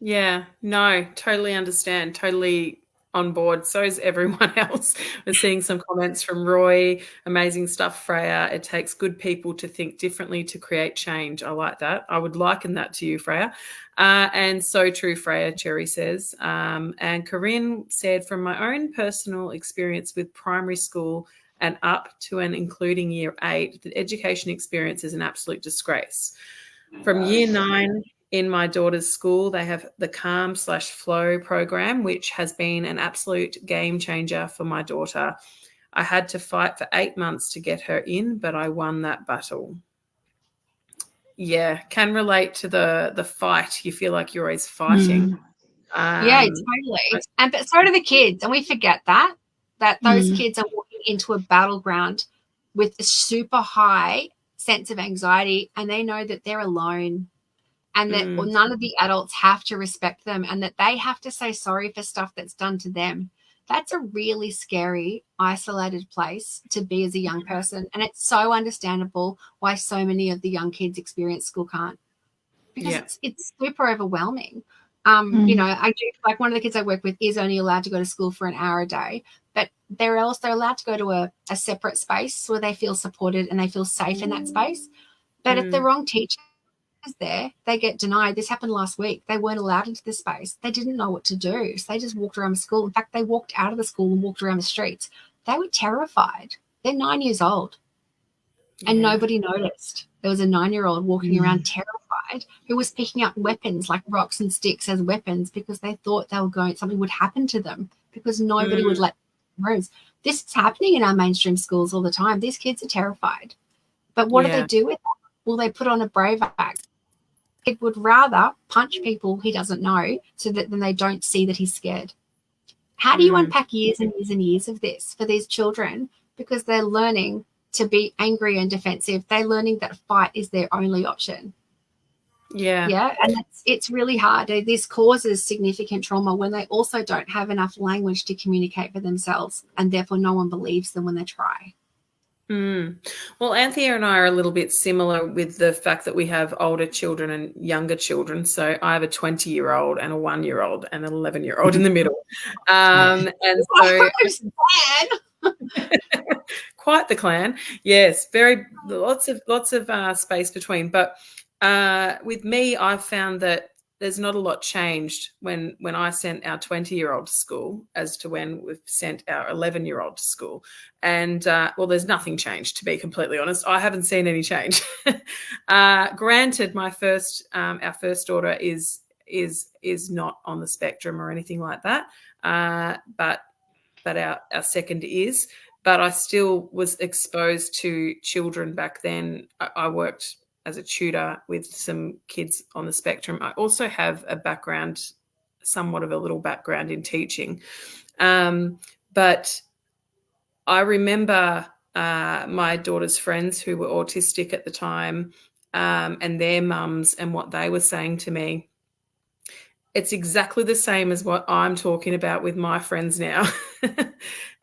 Yeah. No, totally understand. Totally on board. So is everyone else. We're seeing some comments from Roy. Amazing stuff, Freya. It takes good people to think differently to create change. I like that. I would liken that to you, Freya. And so true, Freya, Cherry says. And Corinne said, from my own personal experience with primary school and up to and including year 8, the education experience is an absolute disgrace. From year 9 in my daughter's school, they have the Calm/Flow program, which has been an absolute game changer for my daughter. I had to fight for 8 months to get her in, but I won that battle. Yeah, can relate to the fight. You feel like you're always fighting. Yeah, totally. But so do the kids, and we forget that those kids are walking into a battleground with a super high sense of anxiety, and they know that they're alone, and that none of the adults have to respect them, and that they have to say sorry for stuff that's done to them. That's a really scary, isolated place to be as a young person. And it's so understandable why so many of the young kids experience school can't, because it's super overwhelming. I do, like, one of the kids I work with is only allowed to go to school for an hour a day, but they're also allowed to go to a separate space where they feel supported and they feel safe in that space. But if the wrong teacher there, they get denied. This happened last week. They weren't allowed into the space. They didn't know what to do, so they just walked around the school. In fact, they walked out of the school and walked around the streets. They were terrified. They're 9 years old, and nobody noticed. There was a 9-year-old walking around terrified who was picking up weapons like rocks and sticks as weapons because they thought something would happen to them, because nobody would let them rooms. This is happening in our mainstream schools all the time. These kids are terrified. But what do they do with that? Well, they put on a brave act. It would rather punch people he doesn't know so that then they don't see that he's scared. How do you unpack years and years and years of this for these children? Because they're learning to be angry and defensive. They're learning that fight is their only option. Yeah, and it's really hard. This causes significant trauma when they also don't have enough language to communicate for themselves, and therefore no one believes them when they try. Well, Anthea and I are a little bit similar with the fact that we have older children and younger children. So I have a 20-year-old and a 1-year-old and an 11-year-old in the middle. And so Quite the clan. Yes, very lots of space between. But with me, I've found that there's not a lot changed when I sent our 20-year-old to school as to when we've sent our 11-year-old to school. And well, there's nothing changed, to be completely honest. I haven't seen any change. Granted, our first daughter is not on the spectrum or anything like that, but our second is. But I still was exposed to children back then. I worked as a tutor with some kids on the spectrum. I also have a background, somewhat of a little background in teaching. But I remember my daughter's friends who were autistic at the time, and their mums, and what they were saying to me. It's exactly the same as what I'm talking about with my friends now.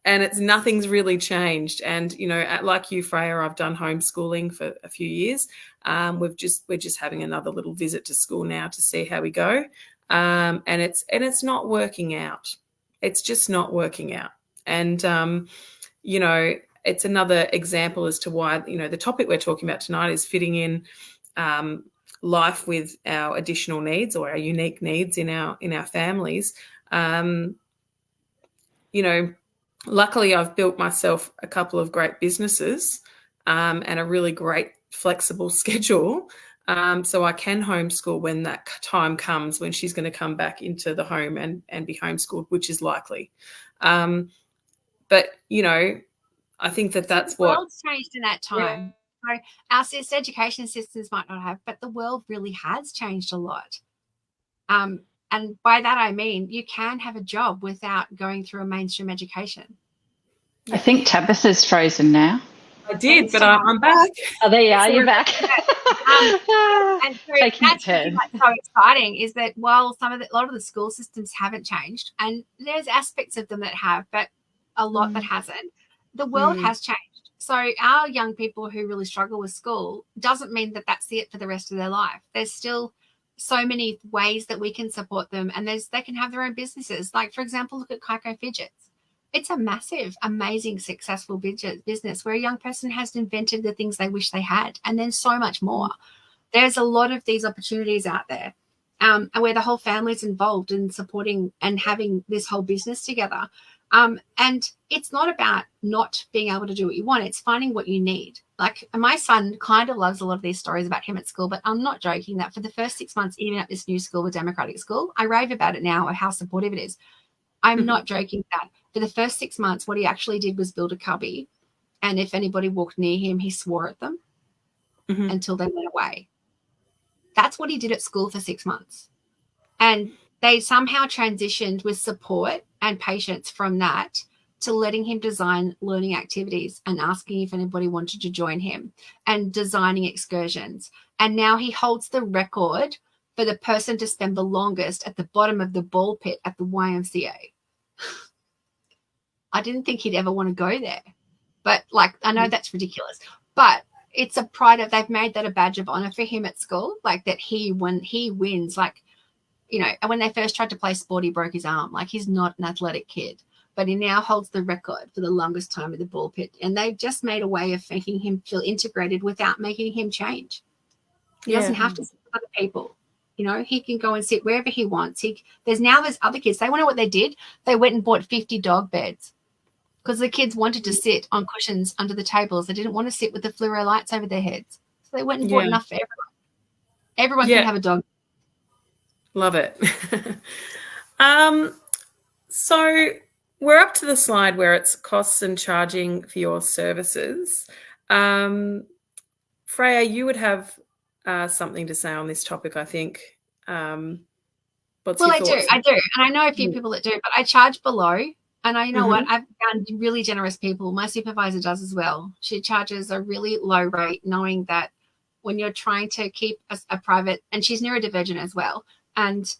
And nothing's really changed. And, you know, like you, Freya, I've done homeschooling for a few years. We're just having another little visit to school now to see how we go. And it's not working out. It's just not working out. And, you know, it's another example as to why, you know, the topic we're talking about tonight is fitting in life with our additional needs or our unique needs in our families. You know, luckily I've built myself a couple of great businesses and a really great flexible schedule, so I can homeschool when that time comes, when she's going to come back into the home and be homeschooled, which is likely. But, you know, I think that's what... The world's changed in that time. So our education systems might not have, but the world really has changed a lot. And by that I mean you can have a job without going through a mainstream education. I think Tabitha's frozen now. I did, but I'm back. Oh, there you are. You're back. And so that's really so exciting is that while a lot of the school systems haven't changed, and there's aspects of them that have, but a lot that hasn't, the world has changed. So our young people who really struggle with school doesn't mean that that's it for the rest of their life. There's still so many ways that we can support them, and they can have their own businesses. Like, for example, look at Kaiko Fidgets. It's a massive, amazing, successful business where a young person has invented the things they wish they had, and then so much more. There's a lot of these opportunities out there, and where the whole family's involved in supporting and having this whole business together. And it's not about not being able to do what you want. It's finding what you need. Like, my son kind of loves a lot of these stories about him at school, but I'm not joking that for the first 6 months, even at this new school, a democratic school, I rave about it now, how supportive it is. I'm not joking that for the first 6 months, what he actually did was build a cubby. And if anybody walked near him, he swore at them until they went away. That's what he did at school for 6 months. And they somehow transitioned with support and patience from that to letting him design learning activities and asking if anybody wanted to join him and designing excursions. And now he holds the record for the person to spend the longest at the bottom of the ball pit at the YMCA. I didn't think he'd ever want to go there. But, like, I know that's ridiculous. But it's a pride of, they've made that a badge of honor for him at school, like that when he wins, like, you know, and when they first tried to play sport, he broke his arm. Like, he's not an athletic kid, but he now holds the record for the longest time at the ball pit. And they've just made a way of making him feel integrated without making him change. He doesn't have to sit with other people. You know, he can go and sit wherever he wants. There's other kids. They want to know what they did. They went and bought 50 dog beds because the kids wanted to sit on cushions under the tables. They didn't want to sit with the fluoro lights over their heads. So they went and bought enough for everyone. Everyone can have a dog. Love it. So we're up to the slide where it's costs and charging for your services. Freya, you would have something to say on this topic, I think. I do. And I know a few people that do, but I charge below. And you know what? I've found really generous people. My supervisor does as well. She charges a really low rate, knowing that when you're trying to keep a private, and she's neurodivergent as well, and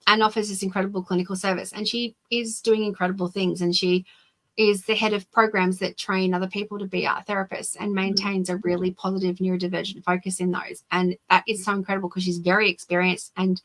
offers this incredible clinical service. And she is doing incredible things. And she is the head of programs that train other people to be art therapists and maintains a really positive neurodivergent focus in those. And that is so incredible because she's very experienced and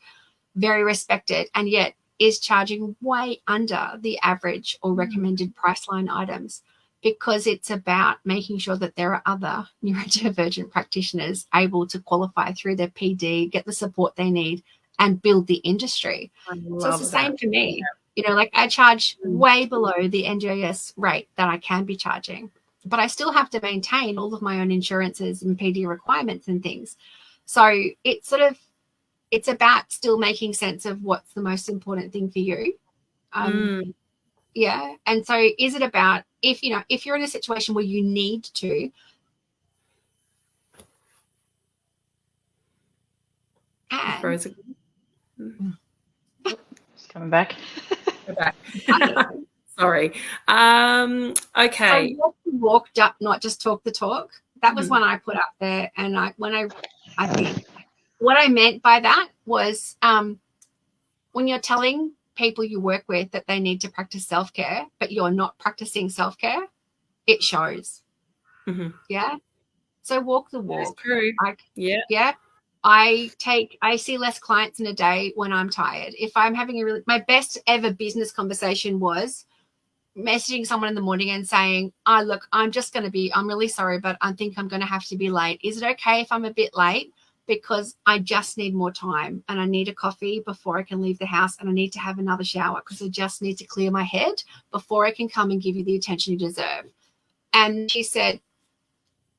very respected, and yet is charging way under the average or recommended price line items because it's about making sure that there are other neurodivergent practitioners able to qualify through their PD, get the support they need, and build the industry. So it's the same for me. You know, like I charge way below the NGIS rate that I can be charging, but I still have to maintain all of my own insurances and PD requirements and things. So it's sort of, it's about still making sense of what's the most important thing for you. Yeah. And so is it about, if, you know, if you're in a situation where you need to, Just coming back. Sorry. Okay. So walked up, not just talk the talk. That was one I put up there. And I think what I meant by that was when you're telling people you work with that they need to practice self-care, but you're not practicing self-care, it shows. Yeah. So walk the walk. That's true. Yeah. I see less clients in a day when I'm tired. If I'm having my best ever business conversation was messaging someone in the morning and saying, oh, look, I'm really sorry, but I think I'm going to have to be late. Is it okay if I'm a bit late? Because I just need more time and I need a coffee before I can leave the house, and I need to have another shower because I just need to clear my head before I can come and give you the attention you deserve. And she said,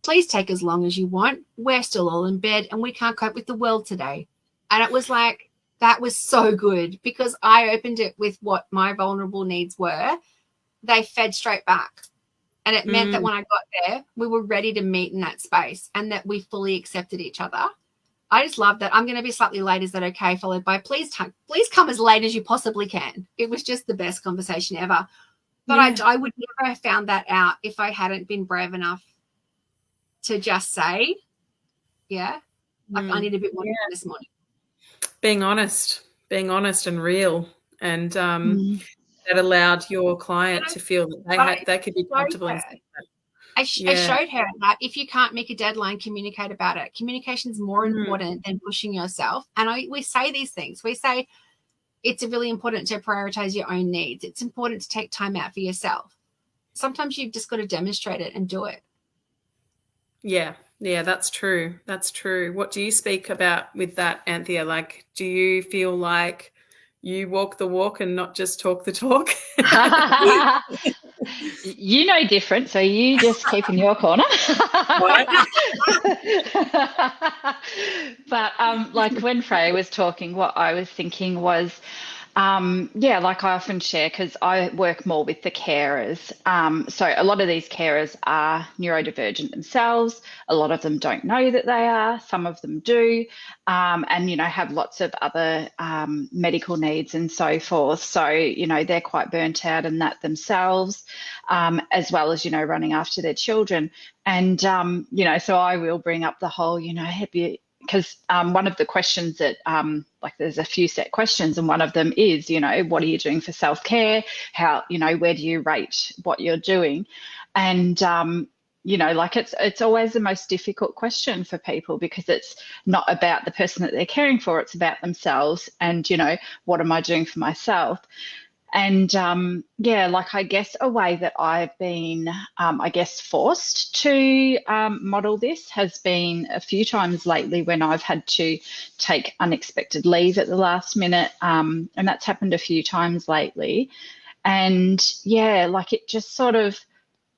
please take as long as you want. We're still all in bed and we can't cope with the world today. And it was like, that was so good, because I opened it with what my vulnerable needs were. They fed straight back. And it meant that when I got there, we were ready to meet in that space and that we fully accepted each other. I just love that. I'm going to be slightly late. Is that okay? Followed by, please come as late as you possibly can. It was just the best conversation ever. But I would never have found that out if I hadn't been brave enough to just say, I need a bit more time this morning. Being honest and real, and that allowed your client to feel that they could be comfortable in saying that. I showed her that if you can't make a deadline, communicate about it. Communication is more important than pushing yourself. And we say these things. We say it's really important to prioritize your own needs. It's important to take time out for yourself. Sometimes you've just got to demonstrate it and do it. Yeah, that's true. That's true. What do you speak about with that, Anthea? Like, do you feel like you walk the walk and not just talk the talk? You know different, so you just keep in your corner. But like when Freya was talking, what I was thinking was, like I often share, because I work more with the carers. So a lot of these carers are neurodivergent themselves. A lot of them don't know that they are. Some of them do, and, you know, have lots of other medical needs and so forth. So, you know, they're quite burnt out in that themselves, as well as, you know, running after their children. And, you know, so I will bring up the whole, you know, because one of the questions that, like there's a few set questions, and one of them is, you know, what are you doing for self-care? How, you know, where do you rate what you're doing? And, you know, like it's always the most difficult question for people, because it's not about the person that they're caring for, it's about themselves and, you know, what am I doing for myself? And, like I guess a way that I've been, forced to model this has been a few times lately when I've had to take unexpected leave at the last minute, and that's happened a few times lately. And, like it just sort of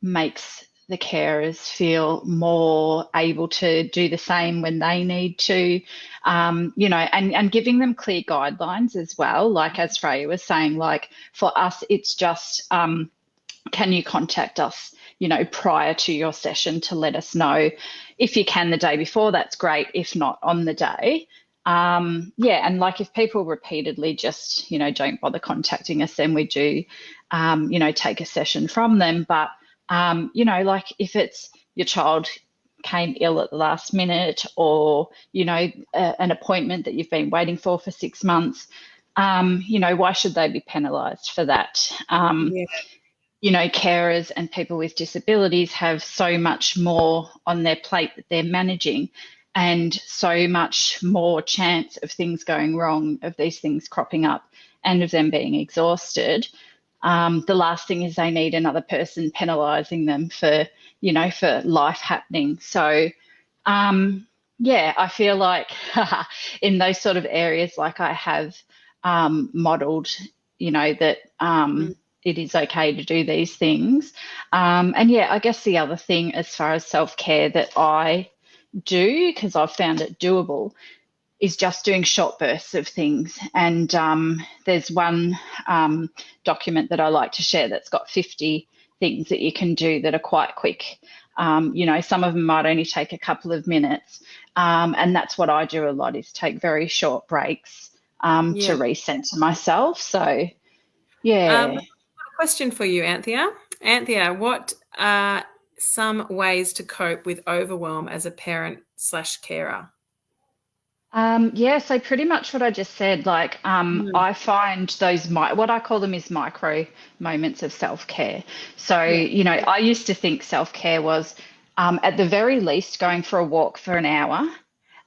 makes the carers feel more able to do the same when they need to, you know, and giving them clear guidelines as well. Like as Freya was saying, like for us, it's just, can you contact us, you know, prior to your session to let us know? If you can the day before, that's great. If not, on the day. And like if people repeatedly just, you know, don't bother contacting us, then we do, you know, take a session from them. But you know, like if it's your child came ill at the last minute, or, you know, an appointment that you've been waiting for 6 months, you know, why should they be penalised for that? You know, carers and people with disabilities have so much more on their plate that they're managing, and so much more chance of things going wrong, of these things cropping up, and of them being exhausted. The last thing is they need another person penalising them for, for life happening. So, yeah, I feel like in those sort of areas, like I have modelled, that it is okay to do these things. And yeah, I guess the other thing as far as self-care that I do, because I've found it doable, is just doing short bursts of things. And there's one document that I like to share that's got 50 things that you can do that are quite quick. Some of them might only take a couple of minutes. And that's what I do a lot, is take very short breaks to recenter myself. So, yeah. Question for you, Anthea. Anthea, what are some ways to cope with overwhelm as a parent/carer? So pretty much what I just said, like I find those, what I call them is micro moments of self-care. So, I used to think self-care was at the very least going for a walk for an hour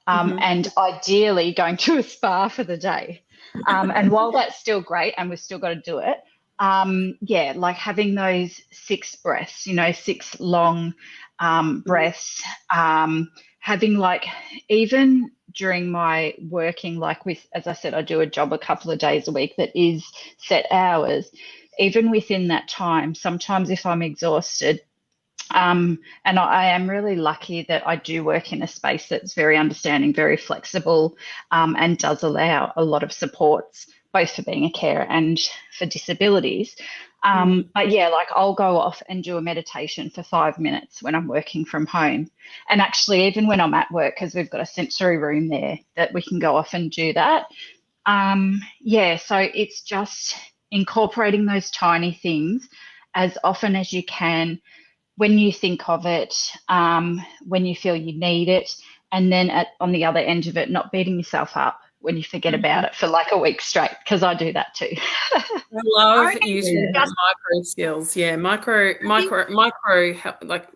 and ideally going to a spa for the day. And while that's still great and we've still got to do it, like having those 6 breaths, 6 long breaths, having like, even during my working, like with, as I said, I do a job a couple of days a week that is set hours. Even within that time, sometimes if I'm exhausted, and I am really lucky that I do work in a space that's very understanding, very flexible, and does allow a lot of supports, both for being a carer and for disabilities. But yeah, like I'll go off and do a meditation for 5 minutes when I'm working from home. And actually, even when I'm at work, because we've got a sensory room there that we can go off and do that. So it's just incorporating those tiny things as often as you can, when you think of it, when you feel you need it, and then on the other end of it, not beating yourself up when you forget about it for like a week straight, because I do that too. I love using micro skills. Yeah, micro. Like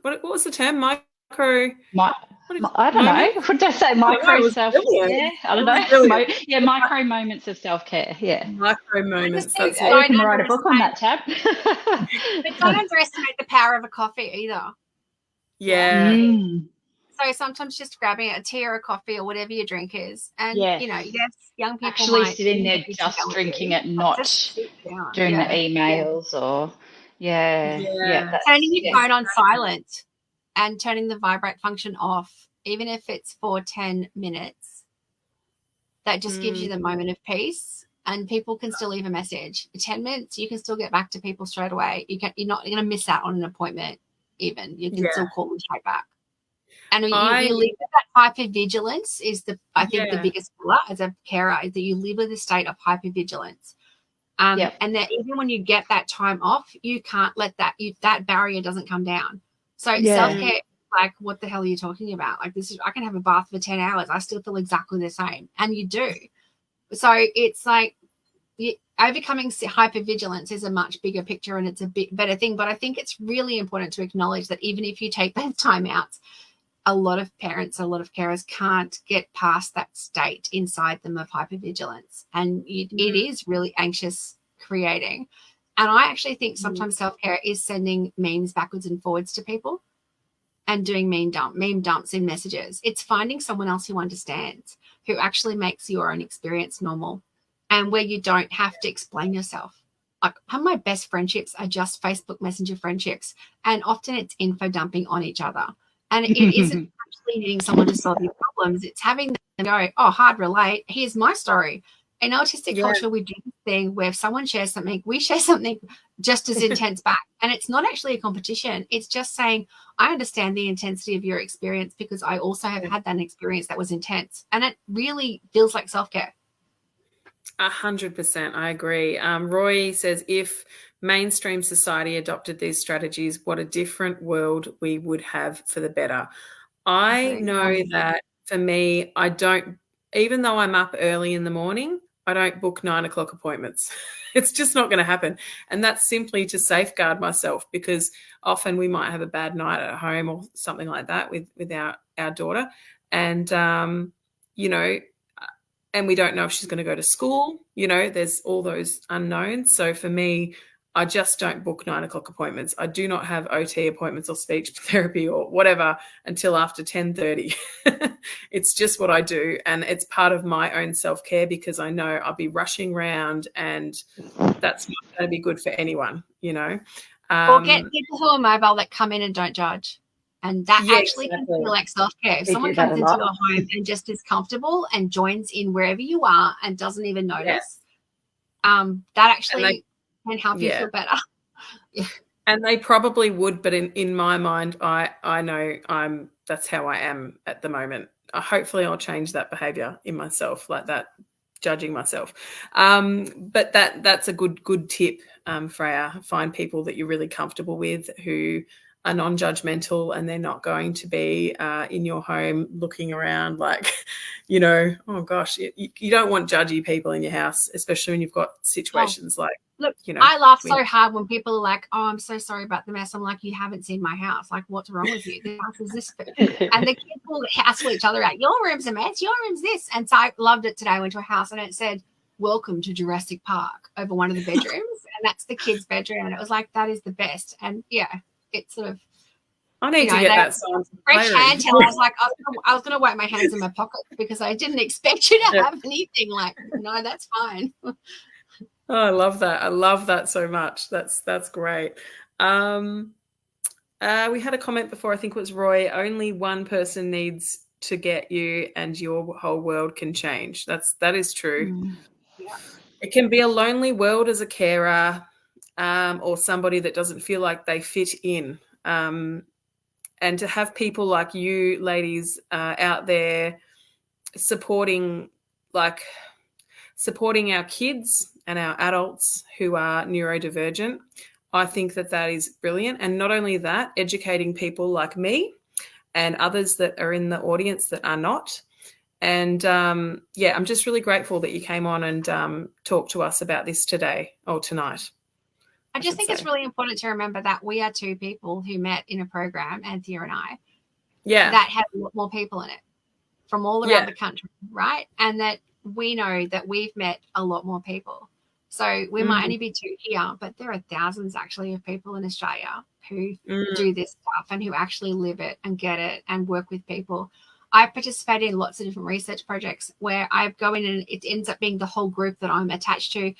what was the term? Micro. I don't know. What did I say? Micro self-care? I don't know. Micro moments of self-care. Yeah. Micro moments. That's you can write a book on that, Tab. But don't underestimate the power of a coffee either. Yeah. So sometimes just grabbing a tea or a coffee or whatever your drink is. And, young people actually sitting there just drinking it, not doing the emails or, turning your phone on silent and turning the vibrate function off, even if it's for 10 minutes. That just gives you the moment of peace, and people can still leave a message. 10 minutes, you can still get back to people straight away. You're not going to miss out on an appointment even. You can still call them straight back. And you live with that hypervigilance is I think the biggest killer as a carer, is that you live with a state of hypervigilance. And that even when you get that time off, you can't let that barrier doesn't come down. So self-care, like, what the hell are you talking about? Like, I can have a bath for 10 hours. I still feel exactly the same. And you do. So it's like overcoming hypervigilance is a much bigger picture, and it's a bit better thing. But I think it's really important to acknowledge that even if you take those time out, a lot of parents, a lot of carers can't get past that state inside them of hypervigilance. And it is really anxious creating. And I actually think sometimes self-care is sending memes backwards and forwards to people and doing meme dumps in messages. It's finding someone else who understands, who actually makes your own experience normal, and where you don't have to explain yourself. Like, some of my best friendships are just Facebook Messenger friendships, and often it's info dumping on each other. And it isn't actually needing someone to solve your problems. It's having them go, oh, hard relate. Here's my story. In autistic culture, we do this thing where if someone shares something, we share something just as intense back. And it's not actually a competition. It's just saying, I understand the intensity of your experience because I also have had that experience that was intense. And it really feels like self-care. 100%. I agree. Roy says, if mainstream society adopted these strategies, what a different world we would have for the better. I know that for me, I don't, even though I'm up early in the morning, I don't book 9 o'clock appointments. It's just not going to happen. And that's simply to safeguard myself, because often we might have a bad night at home or something like that with our daughter. And, and we don't know if she's going to go to school. There's all those unknowns. So for me, I just don't book 9 o'clock appointments. I do not have OT appointments or speech therapy or whatever until after 10:30. It's just what I do. And it's part of my own self-care because I know I'll be rushing around and that's not going to be good for anyone, you know. Or get people who are mobile that come in and don't judge. And that actually can feel like self-care. If someone comes into your home and just is comfortable and joins in wherever you are and doesn't even notice, that actually can help you feel better. And they probably would, but in my mind, I know that's how I am at the moment. Hopefully I'll change that behavior in myself, like that, judging myself. But that's a good tip, Freya. Find people that you're really comfortable with who are non-judgmental, and they're not going to be in your home looking around like, you know, oh gosh, you don't want judgy people in your house, especially when you've got situations like, look, you know. I laugh so hard when people are like, oh, I'm so sorry about the mess. I'm like, you haven't seen my house. Like, what's wrong with you? The house is this. And the kids will hassle each other out. Your room's a mess. Your room's this. And so I loved it today. I went to a house and it said, welcome to Jurassic Park over one of the bedrooms. And that's the kids' bedroom. And it was like, that is the best. And yeah, it's sort of, I need to get that sign. Fresh hand towel. I was like, I was going to wipe my hands in my pocket because I didn't expect you to have anything. Like, no, that's fine. Oh, I love that. I love that so much. That's great. We had a comment before, I think it was Roy, only one person needs to get you and your whole world can change. That is true. Yeah. It can be a lonely world as a carer, or somebody that doesn't feel like they fit in. And to have people like you ladies out there supporting our kids and our adults who are neurodivergent, I think that is brilliant. And not only that, educating people like me and others that are in the audience that are not. And, I'm just really grateful that you came on and talked to us about this today or tonight. I just think it's really important to remember that we are two people who met in a program, Anthea and I, that had a lot more people in it from all around the country, right? And that we know that we've met a lot more people. So we might only be two here, but there are thousands actually of people in Australia who do this stuff and who actually live it and get it and work with people. I participate in lots of different research projects where I go in and it ends up being the whole group that I'm attached to.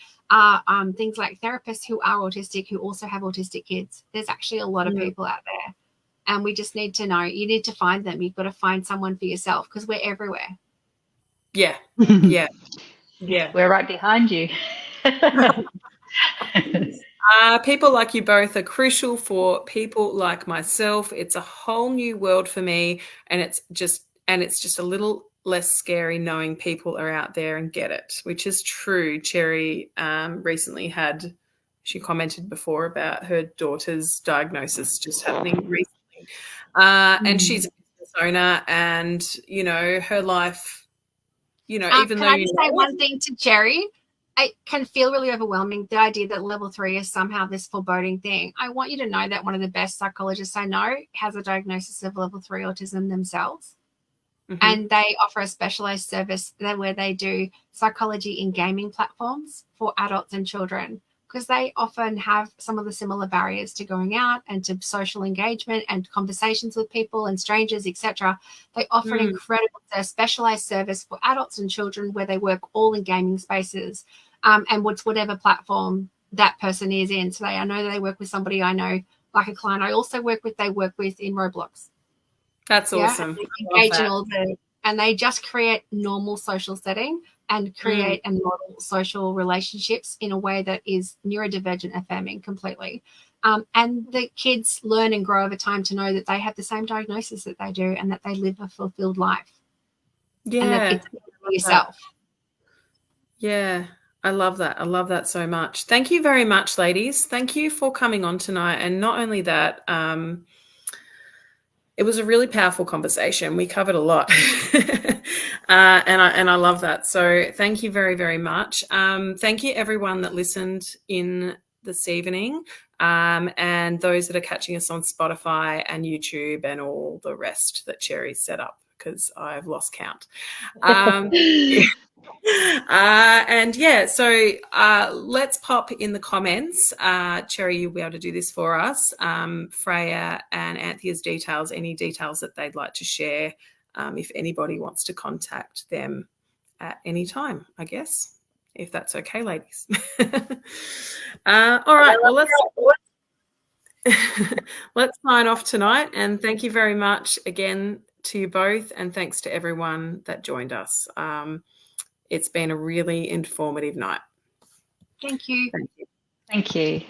Things like therapists who are autistic, who also have autistic kids. There's actually a lot of people out there. And we just need to know, you need to find them. You've got to find someone for yourself because we're everywhere. Yeah. Yeah. Yeah. We're right behind you. People like you both are crucial for people like myself. It's a whole new world for me, and it's just a little less scary knowing people are out there and get it, which is true. Cherry recently she commented before about her daughter's diagnosis just happening recently. And she's a business owner, and, you know, her life, you know, even though... Can I just say one thing to Cherry? It can feel really overwhelming, the idea that level 3 is somehow this foreboding thing. I want you to know that one of the best psychologists I know has a diagnosis of level 3 autism themselves. And they offer a specialized service where they do psychology in gaming platforms for adults and children, because they often have some of the similar barriers to going out and to social engagement and conversations with people and strangers, etc. They offer an incredible specialized service for adults and children where they work all in gaming spaces, and whatever platform that person is in. So I know that they work with somebody I know, like a client I also work with, they work with in Roblox. That's awesome. Engage in all and they just create normal social setting and create and model social relationships in a way that is neurodivergent affirming completely. And the kids learn and grow over time to know that they have the same diagnosis that they do and that they live a fulfilled life. Yeah. And that it's yourself. Yeah. I love that. I love that so much. Thank you very much, ladies. Thank you for coming on tonight. And not only that, it was a really powerful conversation. We covered a lot. And I love that. So thank you very, very much. Thank you everyone that listened in this evening, and those that are catching us on Spotify and YouTube and all the rest that Cherry set up, because I've lost count. And yeah, so let's pop in the comments. Cherry, you'll be able to do this for us. Freya and Anthea's details, any details that they'd like to share, if anybody wants to contact them at any time, I guess, if that's okay, ladies. All right, well, let's sign off tonight. And thank you very much again to you both. And thanks to everyone that joined us. It's been a really informative night. Thank you. Thank you.